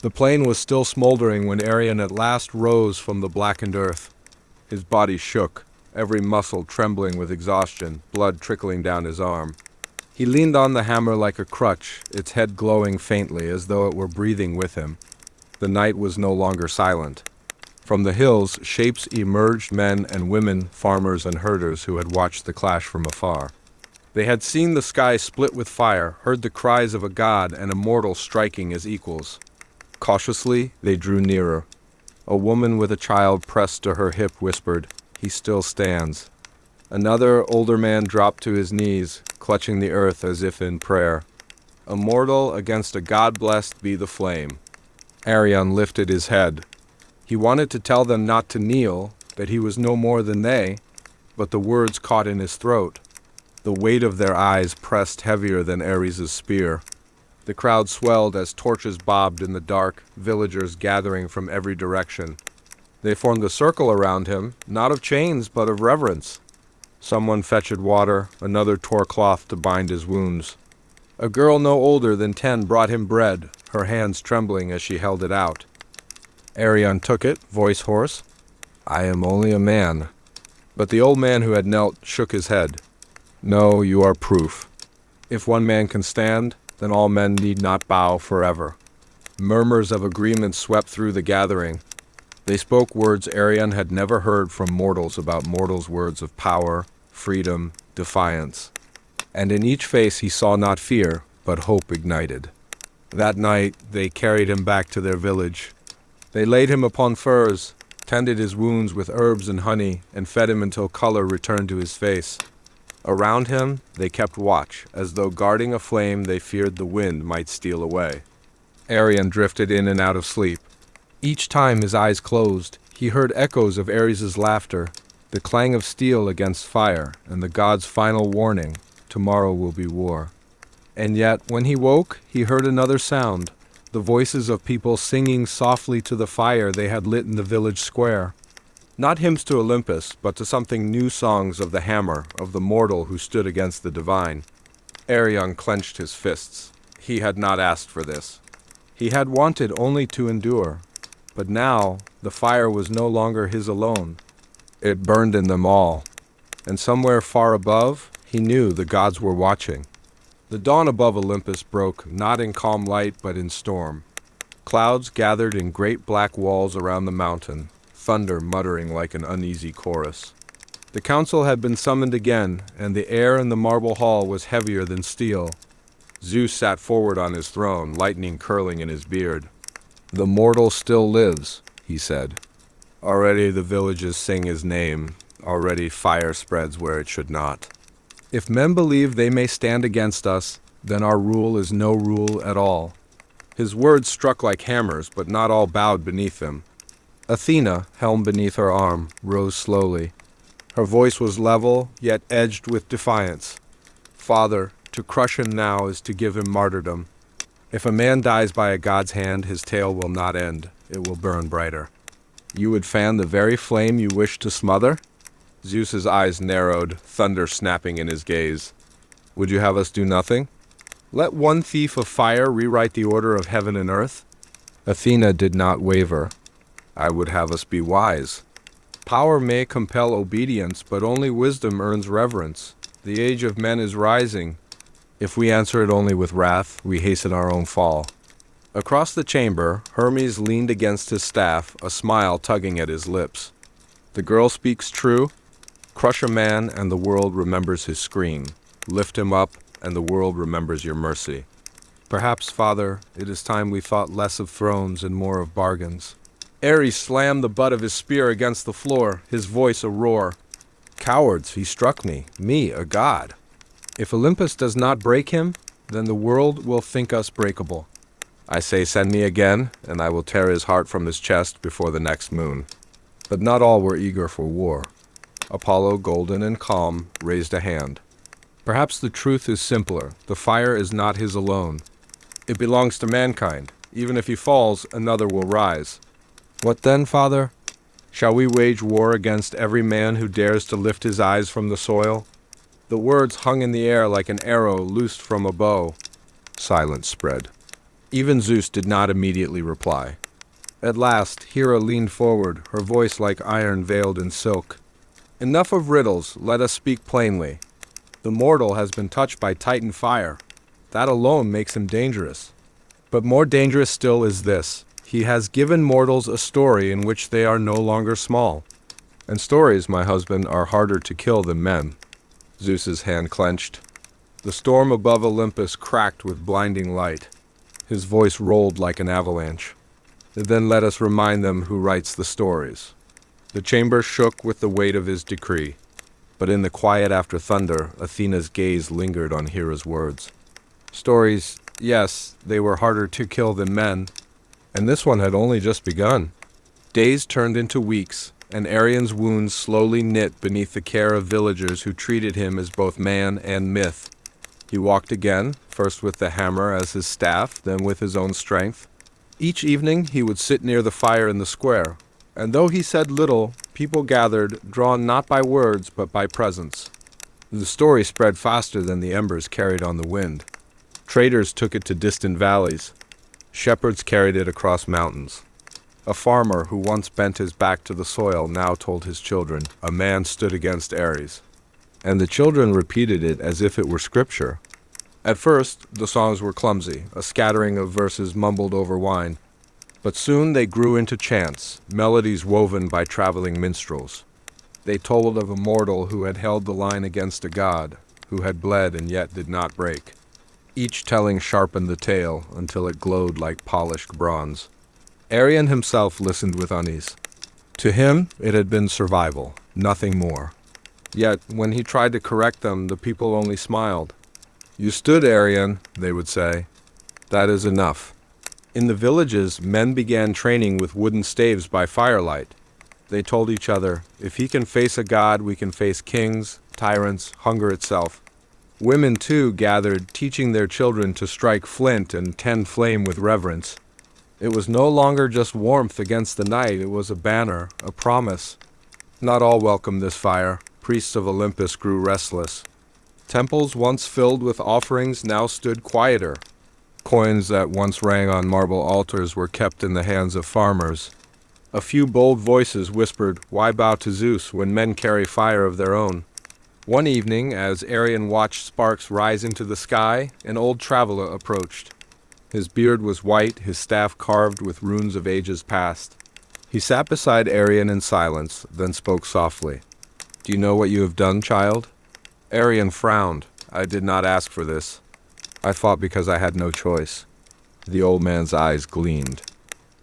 The plain was still smoldering when Arion at last rose from the blackened earth. His body shook, every muscle trembling with exhaustion, blood trickling down his arm. He leaned on the hammer like a crutch, its head glowing faintly as though it were breathing with him. The night was no longer silent. From the hills, shapes emerged, men and women, farmers and herders who had watched the clash from afar. They had seen the sky split with fire, heard the cries of a god and a mortal striking as equals. Cautiously, they drew nearer. A woman with a child pressed to her hip whispered, "He still stands." Another, older man dropped to his knees, clutching the earth as if in prayer. A mortal against a god-blessed be the flame. Arion lifted his head. He wanted to tell them not to kneel, that he was no more than they, but the words caught in his throat. The weight of their eyes pressed heavier than Ares' spear. The crowd swelled as torches bobbed in the dark, villagers gathering from every direction. They formed a circle around him, not of chains but of reverence. Someone fetched water, another tore cloth to bind his wounds. A girl no older than 10 brought him bread, her hands trembling as she held it out. Arion took it, voice hoarse. "I am only a man." But the old man who had knelt shook his head. "No, you are proof. If one man can stand, then all men need not bow forever." Murmurs of agreement swept through the gathering. They spoke words Arion had never heard from mortals about mortals' words of power, freedom, defiance. And in each face he saw not fear, but hope ignited. That night they carried him back to their village. They laid him upon furs, tended his wounds with herbs and honey, and fed him until color returned to his face. Around him they kept watch, as though guarding a flame they feared the wind might steal away. Arion drifted in and out of sleep. Each time his eyes closed, he heard echoes of Ares' laughter, the clang of steel against fire, and the god's final warning, tomorrow will be war. And yet, when he woke, he heard another sound, the voices of people singing softly to the fire they had lit in the village square. Not hymns to Olympus, but to something new, songs of the hammer, of the mortal who stood against the divine. Arion clenched his fists. He had not asked for this. He had wanted only to endure. But now, the fire was no longer his alone. It burned in them all. And somewhere far above, he knew the gods were watching. The dawn above Olympus broke, not in calm light, but in storm. Clouds gathered in great black walls around the mountain, thunder muttering like an uneasy chorus. The council had been summoned again, and the air in the marble hall was heavier than steel. Zeus sat forward on his throne, lightning curling in his beard. "The mortal still lives," he said. "Already the villages sing his name. Already fire spreads where it should not. If men believe they may stand against us, then our rule is no rule at all." His words struck like hammers, but not all bowed beneath them. Athena, helm beneath her arm, rose slowly. Her voice was level, yet edged with defiance. "Father, to crush him now is to give him martyrdom. If a man dies by a god's hand, his tale will not end. It will burn brighter." "You would fan the very flame you wish to smother?" Zeus's eyes narrowed, thunder snapping in his gaze. "Would you have us do nothing? Let one thief of fire rewrite the order of heaven and earth?" Athena did not waver. "I would have us be wise. Power may compel obedience, but only wisdom earns reverence. The age of men is rising. If we answer it only with wrath, we hasten our own fall." Across the chamber, Hermes leaned against his staff, a smile tugging at his lips. "The girl speaks true. Crush a man, and the world remembers his scream. Lift him up, and the world remembers your mercy. Perhaps, Father, it is time we thought less of thrones and more of bargains." Ares slammed the butt of his spear against the floor, his voice a roar. "Cowards, he struck me, a god. If Olympus does not break him, then the world will think us breakable. I say send me again, and I will tear his heart from his chest before the next moon." But not all were eager for war. Apollo, golden and calm, raised a hand. "Perhaps the truth is simpler. The fire is not his alone. It belongs to mankind. Even if he falls, another will rise." "What then, Father? Shall we wage war against every man who dares to lift his eyes from the soil?" The words hung in the air like an arrow loosed from a bow. Silence spread. Even Zeus did not immediately reply. At last, Hera leaned forward, her voice like iron veiled in silk. "Enough of riddles, let us speak plainly. The mortal has been touched by Titan fire. That alone makes him dangerous. But more dangerous still is this. He has given mortals a story in which they are no longer small. And stories, my husband, are harder to kill than men." Zeus's hand clenched. The storm above Olympus cracked with blinding light. His voice rolled like an avalanche. "Then let us remind them who writes the stories." The chamber shook with the weight of his decree. But in the quiet after thunder, Athena's gaze lingered on Hera's words. Stories, yes, they were harder to kill than men. And this one had only just begun. Days turned into weeks, and Arion's wounds slowly knit beneath the care of villagers who treated him as both man and myth. He walked again, first with the hammer as his staff, then with his own strength. Each evening he would sit near the fire in the square, and though he said little, people gathered, drawn not by words but by presence. The story spread faster than the embers carried on the wind. Traders took it to distant valleys. Shepherds carried it across mountains. A farmer who once bent his back to the soil now told his children, "A man stood against Ares." And the children repeated it as if it were scripture. At first, the songs were clumsy, a scattering of verses mumbled over wine. But soon they grew into chants, melodies woven by traveling minstrels. They told of a mortal who had held the line against a god, who had bled and yet did not break. Each telling sharpened the tale until it glowed like polished bronze. Arion himself listened with unease. To him, it had been survival, nothing more. Yet, when he tried to correct them, the people only smiled. "You stood, Arion," they would say. "That is enough." In the villages, men began training with wooden staves by firelight. They told each other, "If he can face a god, we can face kings, tyrants, hunger itself." Women, too, gathered, teaching their children to strike flint and tend flame with reverence. It was no longer just warmth against the night, it was a banner, a promise. Not all welcomed this fire. Priests of Olympus grew restless. Temples once filled with offerings now stood quieter. Coins that once rang on marble altars were kept in the hands of farmers. A few bold voices whispered, "Why bow to Zeus when men carry fire of their own?" One evening, as Arion watched sparks rise into the sky, an old traveler approached. His beard was white, his staff carved with runes of ages past. He sat beside Arion in silence, then spoke softly. "Do you know what you have done, child?" Arion frowned. "I did not ask for this. I fought because I had no choice." The old man's eyes gleamed.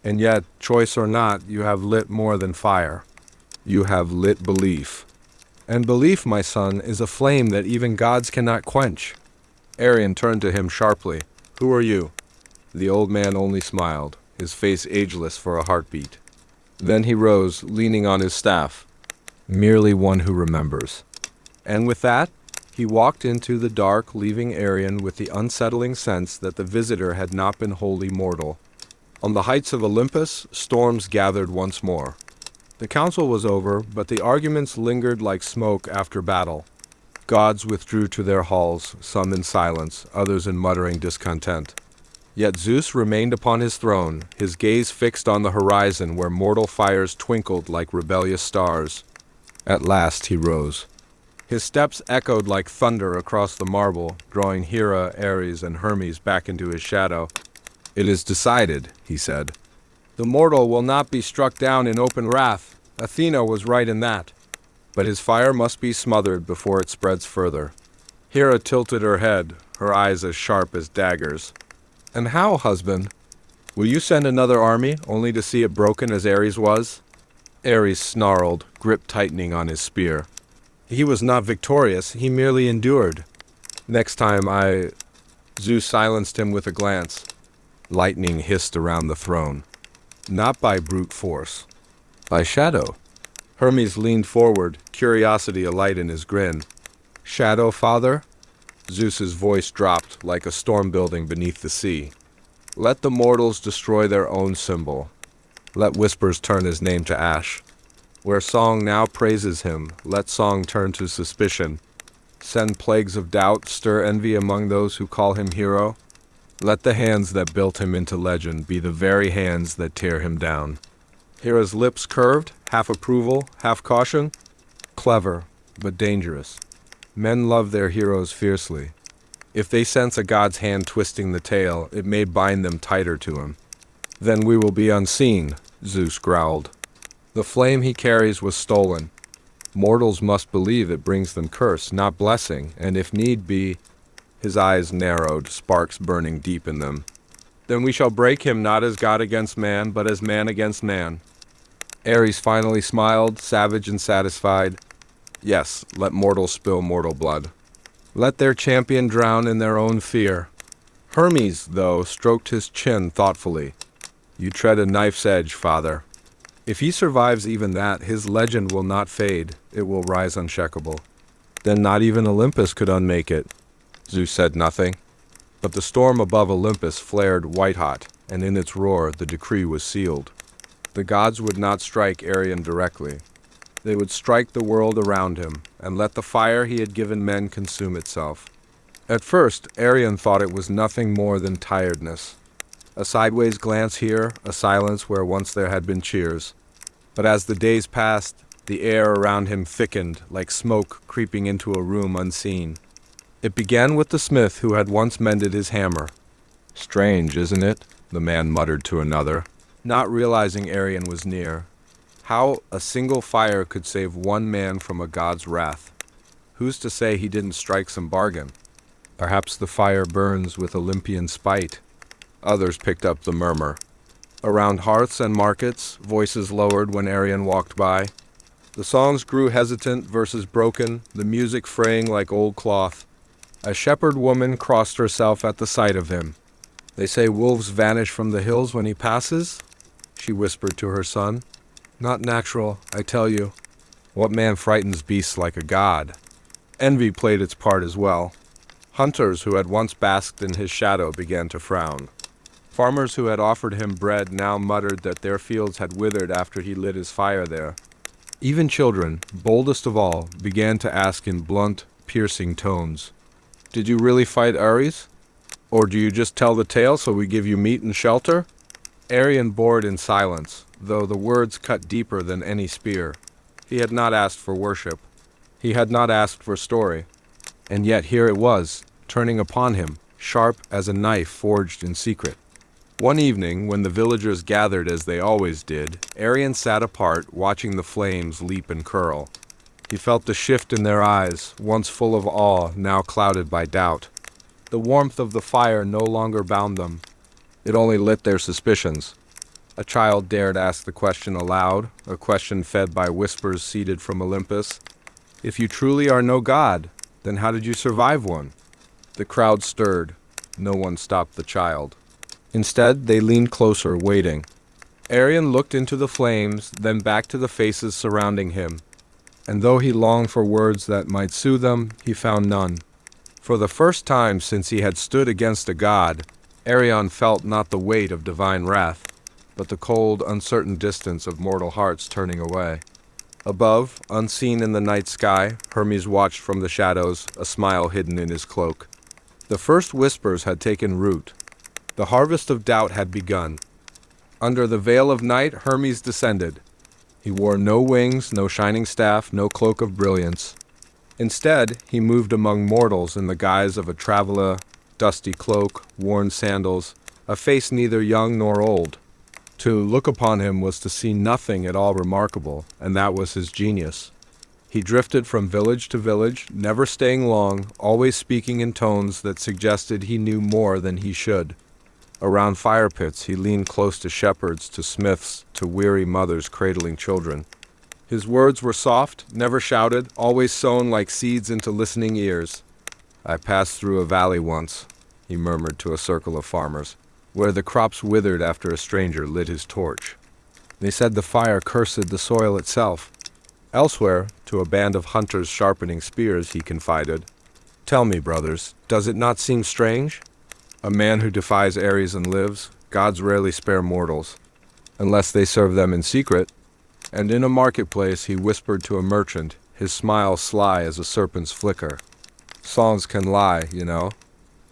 "And yet, choice or not, you have lit more than fire. You have lit belief. And belief, my son, is a flame that even gods cannot quench." Arion turned to him sharply. "Who are you?" The old man only smiled, his face ageless for a heartbeat. Then he rose, leaning on his staff. "Merely one who remembers." And with that, he walked into the dark, leaving Arion with the unsettling sense that the visitor had not been wholly mortal. On the heights of Olympus, storms gathered once more. The council was over, but the arguments lingered like smoke after battle. Gods withdrew to their halls, some in silence, others in muttering discontent. Yet Zeus remained upon his throne, his gaze fixed on the horizon where mortal fires twinkled like rebellious stars. At last he rose. His steps echoed like thunder across the marble, drawing Hera, Ares, and Hermes back into his shadow. "It is decided," he said. "The mortal will not be struck down in open wrath. Athena was right in that. But his fire must be smothered before it spreads further." Hera tilted her head, her eyes as sharp as daggers. "And how, husband? Will you send another army, only to see it broken as Ares was?" Ares snarled, grip tightening on his spear. "He was not victorious, he merely endured. Next time Zeus silenced him with a glance. Lightning hissed around the throne. "Not by brute force. By shadow." Hermes leaned forward, curiosity alight in his grin. "Shadow, father?" Zeus's voice dropped like a storm building beneath the sea. "Let the mortals destroy their own symbol. Let whispers turn his name to ash. Where song now praises him, let song turn to suspicion. Send plagues of doubt, stir envy among those who call him hero. Let the hands that built him into legend be the very hands that tear him down." Hera's lips curved, half approval, half caution. Clever, but dangerous. Men love their heroes fiercely. If they sense a god's hand twisting the tail, it may bind them tighter to him. "Then we will be unseen," Zeus growled. "The flame he carries was stolen. Mortals must believe it brings them curse, not blessing, and if need be—" His eyes narrowed, sparks burning deep in them. "Then we shall break him not as God against man, but as man against man." Ares finally smiled, savage and satisfied. "Yes, let mortals spill mortal blood. Let their champion drown in their own fear." Hermes, though, stroked his chin thoughtfully. "You tread a knife's edge, father. If he survives even that, his legend will not fade. It will rise uncheckable. Then not even Olympus could unmake it." Zeus said nothing. But the storm above Olympus flared white-hot, and in its roar the decree was sealed. The gods would not strike Arion directly. They would strike the world around him, and let the fire he had given men consume itself. At first, Arion thought it was nothing more than tiredness. A sideways glance here, a silence where once there had been cheers. But as the days passed, the air around him thickened, like smoke creeping into a room unseen. It began with the smith who had once mended his hammer. "Strange, isn't it?" the man muttered to another, not realizing Arion was near. How a single fire could save one man from a god's wrath. Who's to say he didn't strike some bargain? Perhaps the fire burns with Olympian spite. Others picked up the murmur. Around hearths and markets, voices lowered when Arion walked by. The songs grew hesitant, verses broken, the music fraying like old cloth. A shepherd woman crossed herself at the sight of him. "They say wolves vanish from the hills when he passes?" she whispered to her son. "Not natural, I tell you. What man frightens beasts like a god?" Envy played its part as well. Hunters who had once basked in his shadow began to frown. Farmers who had offered him bread now muttered that their fields had withered after he lit his fire there. Even children, boldest of all, began to ask in blunt, piercing tones, "Did you really fight Ares? Or do you just tell the tale so we give you meat and shelter?" Arion bore it in silence, though the words cut deeper than any spear. He had not asked for worship. He had not asked for story. And yet here it was, turning upon him, sharp as a knife forged in secret. One evening, when the villagers gathered as they always did, Arion sat apart, watching the flames leap and curl. He felt the shift in their eyes, once full of awe, now clouded by doubt. The warmth of the fire no longer bound them. It only lit their suspicions. A child dared ask the question aloud, a question fed by whispers seeded from Olympus. "If you truly are no god, then how did you survive one?" The crowd stirred. No one stopped the child. Instead, they leaned closer, waiting. Arion looked into the flames, then back to the faces surrounding him. And though he longed for words that might soothe them, he found none. For the first time since he had stood against a god, Arion felt not the weight of divine wrath, but the cold, uncertain distance of mortal hearts turning away. Above, unseen in the night sky, Hermes watched from the shadows, a smile hidden in his cloak. The first whispers had taken root. The harvest of doubt had begun. Under the veil of night, Hermes descended. He wore no wings, no shining staff, no cloak of brilliance. Instead, he moved among mortals in the guise of a traveler, dusty cloak, worn sandals, a face neither young nor old. To look upon him was to see nothing at all remarkable, and that was his genius. He drifted from village to village, never staying long, always speaking in tones that suggested he knew more than he should. Around fire pits, he leaned close to shepherds, to smiths, to weary mothers cradling children. His words were soft, never shouted, always sown like seeds into listening ears. "I passed through a valley once," he murmured to a circle of farmers, "where the crops withered after a stranger lit his torch. They said the fire cursed the soil itself." Elsewhere, to a band of hunters sharpening spears, he confided, "Tell me, brothers, does it not seem strange? A man who defies Ares and lives, gods rarely spare mortals, unless they serve them in secret." And in a marketplace he whispered to a merchant, his smile sly as a serpent's flicker, "Songs can lie, you know.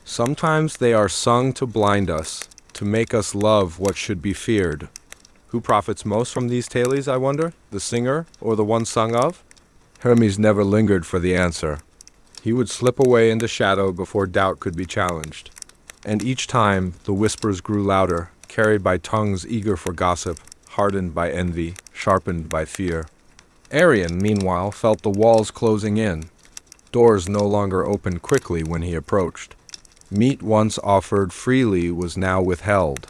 Sometimes they are sung to blind us, to make us love what should be feared." Who profits most from these tales, I wonder? The singer or the one sung of? Hermes never lingered for the answer. He would slip away into shadow before doubt could be challenged. And each time the whispers grew louder, carried by tongues eager for gossip, hardened by envy, sharpened by fear. Arion, meanwhile, felt the walls closing in. Doors no longer opened quickly when he approached. Meat once offered freely was now withheld.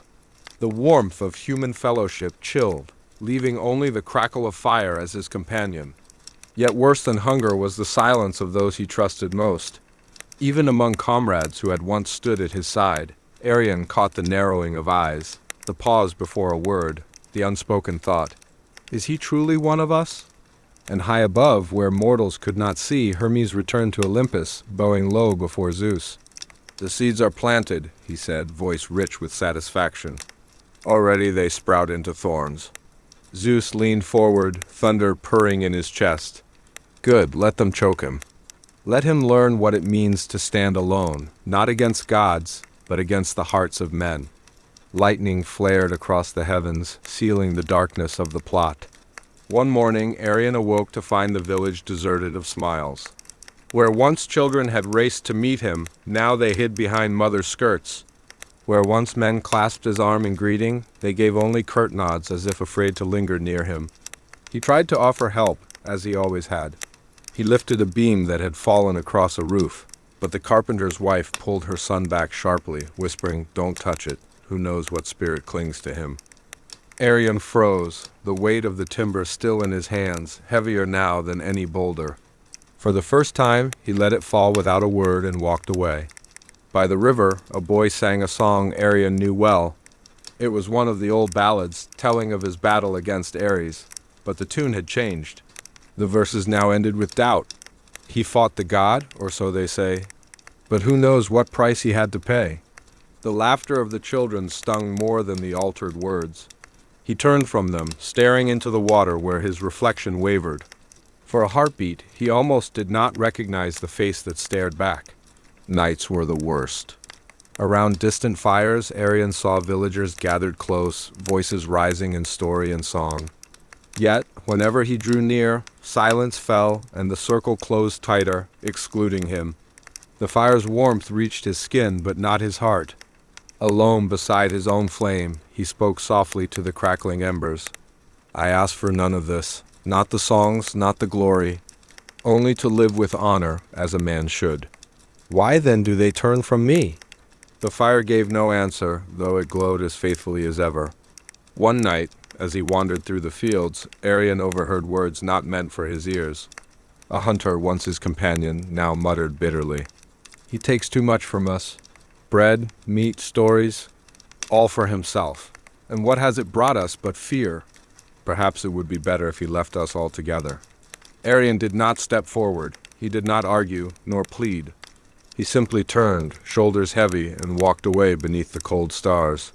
The warmth of human fellowship chilled, leaving only the crackle of fire as his companion. Yet worse than hunger was the silence of those he trusted most. Even among comrades who had once stood at his side, Arion caught the narrowing of eyes, the pause before a word, the unspoken thought, "Is he truly one of us?" And high above, where mortals could not see, Hermes returned to Olympus, bowing low before Zeus. "The seeds are planted," he said, voice rich with satisfaction. "Already they sprout into thorns." Zeus leaned forward, thunder purring in his chest. "Good, let them choke him. Let him learn what it means to stand alone, not against gods, but against the hearts of men." Lightning flared across the heavens, sealing the darkness of the plot. One morning, Arion awoke to find the village deserted of smiles. Where once children had raced to meet him, now they hid behind mothers' skirts. Where once men clasped his arm in greeting, they gave only curt nods as if afraid to linger near him. He tried to offer help, as he always had. He lifted a beam that had fallen across a roof, but the carpenter's wife pulled her son back sharply, whispering, "Don't touch it. Who knows what spirit clings to him?" Arion froze, the weight of the timber still in his hands, heavier now than any boulder. For the first time, he let it fall without a word and walked away. By the river, a boy sang a song Arion knew well. It was one of the old ballads, telling of his battle against Ares, but the tune had changed. The verses now ended with doubt. He fought the god, or so they say, but who knows what price he had to pay? The laughter of the children stung more than the altered words. He turned from them, staring into the water where his reflection wavered. For a heartbeat, he almost did not recognize the face that stared back. Nights were the worst. Around distant fires, Arian saw villagers gathered close, voices rising in story and song. Yet, whenever he drew near, silence fell and the circle closed tighter, excluding him. The fire's warmth reached his skin, but not his heart. Alone beside his own flame, he spoke softly to the crackling embers. I ask for none of this, not the songs, not the glory, only to live with honor as a man should. Why then do they turn from me? The fire gave no answer, though it glowed as faithfully as ever. One night, as he wandered through the fields, Arian overheard words not meant for his ears. A hunter, once his companion, now muttered bitterly. He takes too much from us. Bread, meat, stories, all for himself. And what has it brought us but fear? Perhaps it would be better if he left us altogether. Arian did not step forward. He did not argue, nor plead. He simply turned, shoulders heavy, and walked away beneath the cold stars.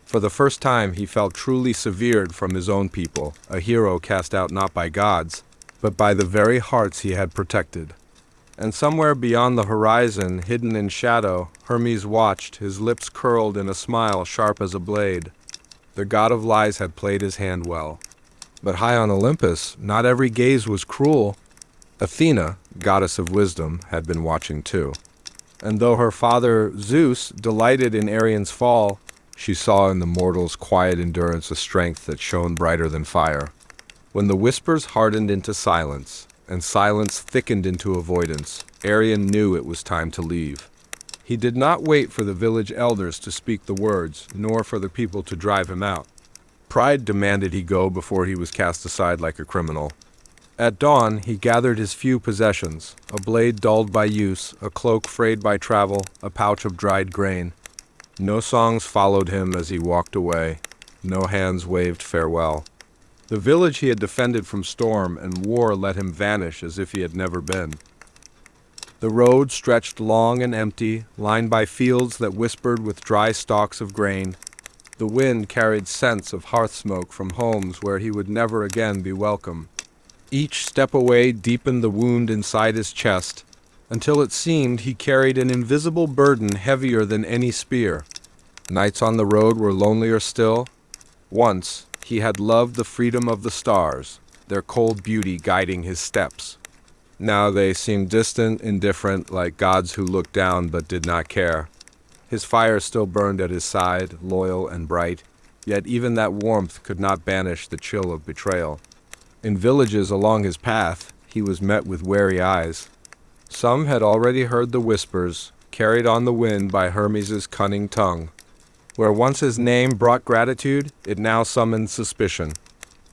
For the first time he felt truly severed from his own people, a hero cast out not by gods, but by the very hearts he had protected. And somewhere beyond the horizon, hidden in shadow, Hermes watched, his lips curled in a smile sharp as a blade. The god of lies had played his hand well. But high on Olympus, not every gaze was cruel. Athena, goddess of wisdom, had been watching too. And though her father, Zeus, delighted in Arian's fall, she saw in the mortal's quiet endurance a strength that shone brighter than fire. When the whispers hardened into silence, and silence thickened into avoidance, Arian knew it was time to leave. He did not wait for the village elders to speak the words, nor for the people to drive him out. Pride demanded he go before he was cast aside like a criminal. At dawn, he gathered his few possessions, a blade dulled by use, a cloak frayed by travel, a pouch of dried grain. No songs followed him as he walked away. No hands waved farewell. The village he had defended from storm and war let him vanish as if he had never been. The road stretched long and empty, lined by fields that whispered with dry stalks of grain. The wind carried scents of hearth smoke from homes where he would never again be welcome. Each step away deepened the wound inside his chest, until it seemed he carried an invisible burden heavier than any spear. Nights on the road were lonelier still. Once, he had loved the freedom of the stars, their cold beauty guiding his steps. Now they seemed distant, indifferent, like gods who looked down but did not care. His fire still burned at his side, loyal and bright, yet even that warmth could not banish the chill of betrayal. In villages along his path, he was met with wary eyes. Some had already heard the whispers, carried on the wind by Hermes' cunning tongue. Where once his name brought gratitude, it now summoned suspicion.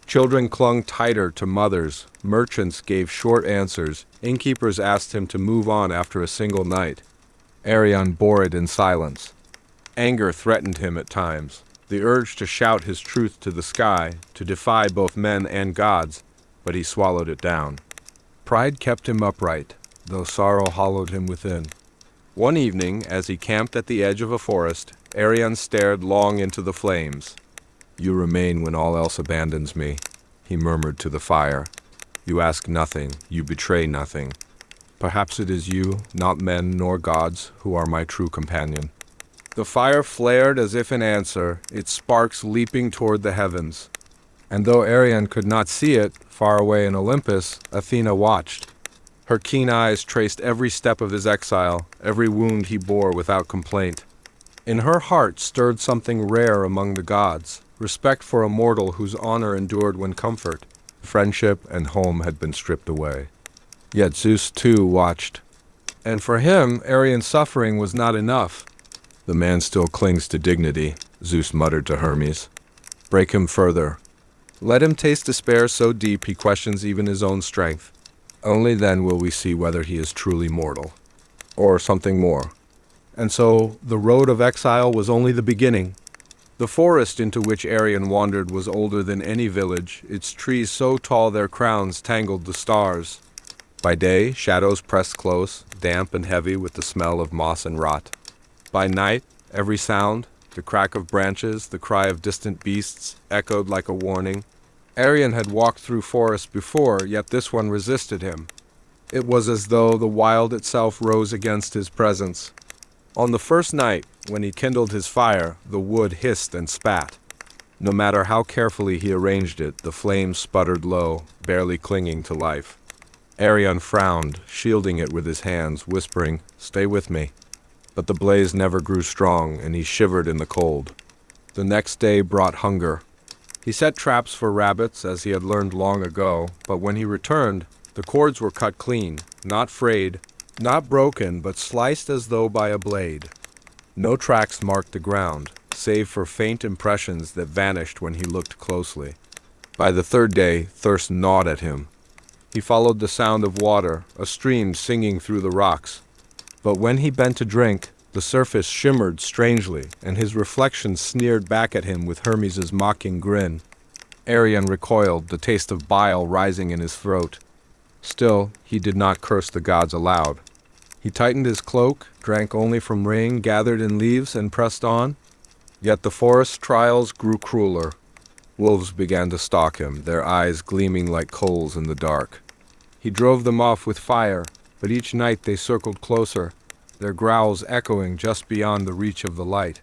Children clung tighter to mothers, merchants gave short answers, innkeepers asked him to move on after a single night. Arian bore it in silence. Anger threatened him at times, the urge to shout his truth to the sky, to defy both men and gods, but he swallowed it down. Pride kept him upright, though sorrow hollowed him within. One evening, as he camped at the edge of a forest, Arian stared long into the flames. You remain when all else abandons me, he murmured to the fire. You ask nothing, you betray nothing. Perhaps it is you, not men nor gods, who are my true companion. The fire flared as if in answer, its sparks leaping toward the heavens. And though Arian could not see it, far away in Olympus, Athena watched. Her keen eyes traced every step of his exile, every wound he bore without complaint. In her heart stirred something rare among the gods, respect for a mortal whose honor endured when comfort, friendship, and home had been stripped away. Yet Zeus too watched. And for him, Arian's suffering was not enough. The man still clings to dignity, Zeus muttered to Hermes. Break him further. Let him taste despair so deep he questions even his own strength. Only then will we see whether he is truly mortal, or something more. And so the road of exile was only the beginning. The forest into which Arian wandered was older than any village, its trees so tall their crowns tangled the stars. By day, shadows pressed close, damp and heavy with the smell of moss and rot. By night, every sound, The crack of branches, the cry of distant beasts, echoed like a warning. Arion had walked through forests before, yet this one resisted him. It was as though the wild itself rose against his presence. On the first night, when he kindled his fire, the wood hissed and spat. No matter how carefully he arranged it, the flames sputtered low, barely clinging to life. Arion frowned, shielding it with his hands, whispering, "Stay with me." But the blaze never grew strong, and he shivered in the cold. The next day brought hunger. He set traps for rabbits, as he had learned long ago, but when he returned, the cords were cut clean, not frayed, not broken, but sliced as though by a blade. No tracks marked the ground, save for faint impressions that vanished when he looked closely. By the third day, thirst gnawed at him. He followed the sound of water, a stream singing through the rocks. But when he bent to drink, the surface shimmered strangely, and his reflection sneered back at him with Hermes' mocking grin. Arion recoiled, the taste of bile rising in his throat. Still, he did not curse the gods aloud. He tightened his cloak, drank only from rain gathered in leaves, and pressed on. Yet the forest trials grew crueler. Wolves began to stalk him, their eyes gleaming like coals in the dark. He drove them off with fire, but each night they circled closer, their growls echoing just beyond the reach of the light.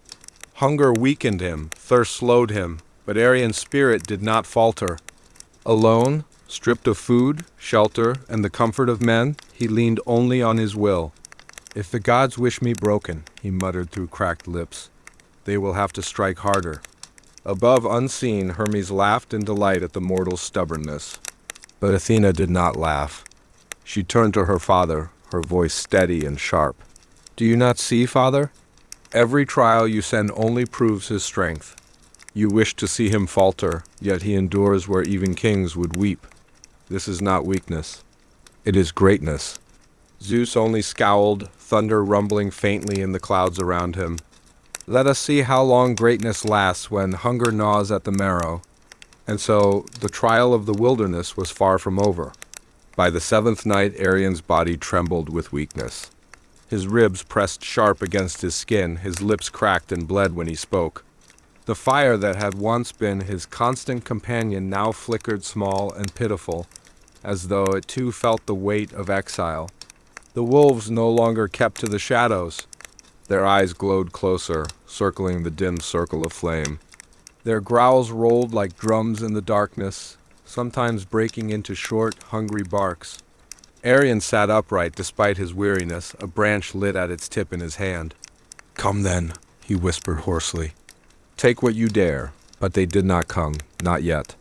Hunger weakened him, thirst slowed him, but Arion's spirit did not falter. Alone, stripped of food, shelter, and the comfort of men, he leaned only on his will. "If the gods wish me broken," he muttered through cracked lips, "they will have to strike harder." Above, unseen, Hermes laughed in delight at the mortal's stubbornness. But Athena did not laugh. She turned to her father, her voice steady and sharp. "Do you not see, father? Every trial you send only proves his strength. You wish to see him falter, yet he endures where even kings would weep. This is not weakness. It is greatness." Zeus only scowled, thunder rumbling faintly in the clouds around him. Let us see how long greatness lasts when hunger gnaws at the marrow. And so the trial of the wilderness was far from over. By the seventh night, Arion's body trembled with weakness. His ribs pressed sharp against his skin, his lips cracked and bled when he spoke. The fire that had once been his constant companion now flickered small and pitiful, as though it too felt the weight of exile. The wolves no longer kept to the shadows. Their eyes glowed closer, circling the dim circle of flame. Their growls rolled like drums in the darkness, sometimes breaking into short, hungry barks. Arion sat upright despite his weariness, a branch lit at its tip in his hand. "Come then," he whispered hoarsely. "Take what you dare." But they did not come, not yet.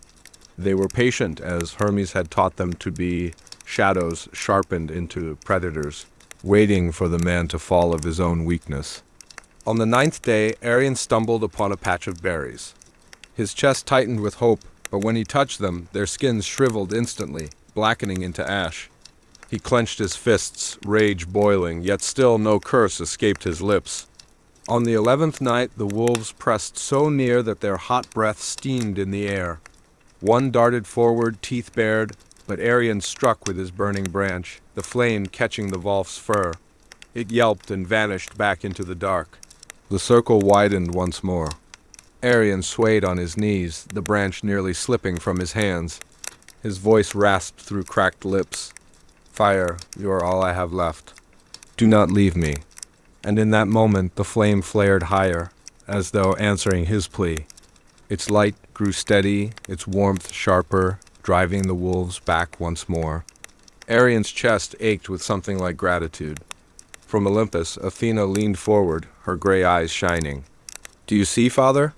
They were patient, as Hermes had taught them to be, shadows sharpened into predators, waiting for the man to fall of his own weakness. On the ninth day, Arion stumbled upon a patch of berries. His chest tightened with hope, but when he touched them, their skins shriveled instantly, blackening into ash. He clenched his fists, rage boiling, yet still no curse escaped his lips. On the 11th night, the wolves pressed so near that their hot breath steamed in the air. One darted forward, teeth bared, but Arion struck with his burning branch, the flame catching the wolf's fur. It yelped and vanished back into the dark. The circle widened once more. Arion swayed on his knees, the branch nearly slipping from his hands. His voice rasped through cracked lips. "Fire, you are all I have left. Do not leave me." And in that moment the flame flared higher, as though answering his plea. Its light grew steady, its warmth sharper, driving the wolves back once more. Arion's chest ached with something like gratitude. From Olympus, Athena leaned forward, her gray eyes shining. "Do you see, father?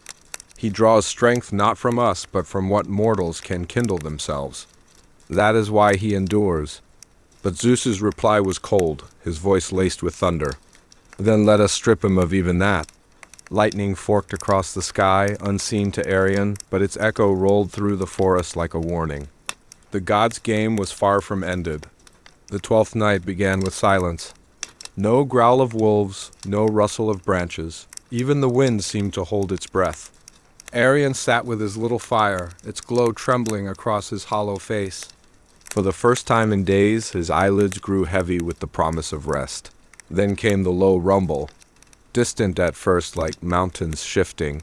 He draws strength not from us, but from what mortals can kindle themselves. That is why he endures." But Zeus's reply was cold, his voice laced with thunder. "Then let us strip him of even that." Lightning forked across the sky, unseen to Arion, but its echo rolled through the forest like a warning. The gods' game was far from ended. The 12th night began with silence. No growl of wolves, no rustle of branches. Even the wind seemed to hold its breath. Arion sat with his little fire, its glow trembling across his hollow face. For the first time in days, his eyelids grew heavy with the promise of rest. Then came the low rumble. distant at first like mountains shifting,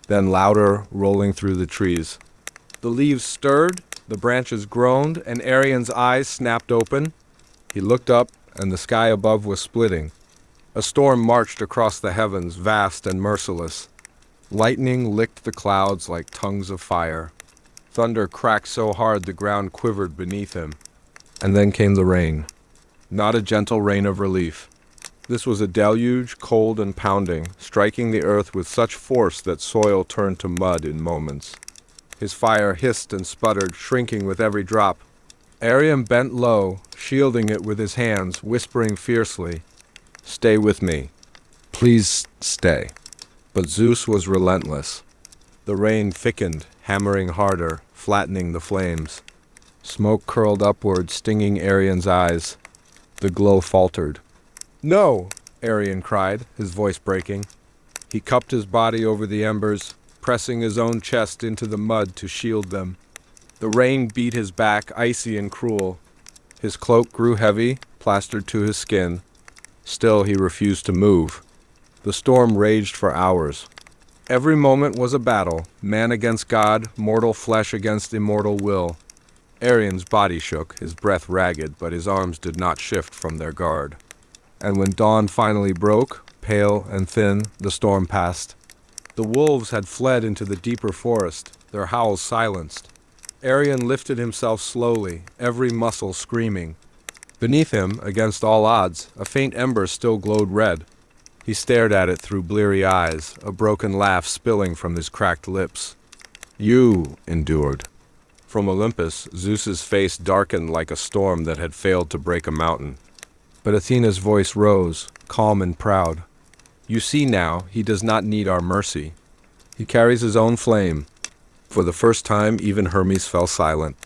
then louder, rolling through the trees. The leaves stirred, the branches groaned, and Arian's eyes snapped open. He looked up, and the sky above was splitting. A storm marched across the heavens, vast and merciless. Lightning licked the clouds like tongues of fire. Thunder cracked so hard the ground quivered beneath him. And then came the rain. Not a gentle rain of relief. This was a deluge, cold and pounding, striking the earth with such force that soil turned to mud in moments. His fire hissed and sputtered, shrinking with every drop. Arian bent low, shielding it with his hands, whispering fiercely, "Stay with me. Please stay." But Zeus was relentless. The rain thickened, hammering harder, flattening the flames. Smoke curled upward, stinging Arian's eyes. The glow faltered. "No!" Arian cried, his voice breaking. He cupped his body over the embers, pressing his own chest into the mud to shield them. The rain beat his back, icy and cruel. His cloak grew heavy, plastered to his skin. Still he refused to move. The storm raged for hours. Every moment was a battle, man against God, mortal flesh against immortal will. Arian's body shook, his breath ragged, but his arms did not shift from their guard. And when dawn finally broke, pale and thin, the storm passed. The wolves had fled into the deeper forest, their howls silenced. Arian lifted himself slowly, every muscle screaming. Beneath him, against all odds, a faint ember still glowed red. He stared at it through bleary eyes, a broken laugh spilling from his cracked lips. "You endured." From Olympus, Zeus's face darkened like a storm that had failed to break a mountain. But Athena's voice rose, calm and proud. "You see now, he does not need our mercy. He carries his own flame." For the first time, even Hermes fell silent.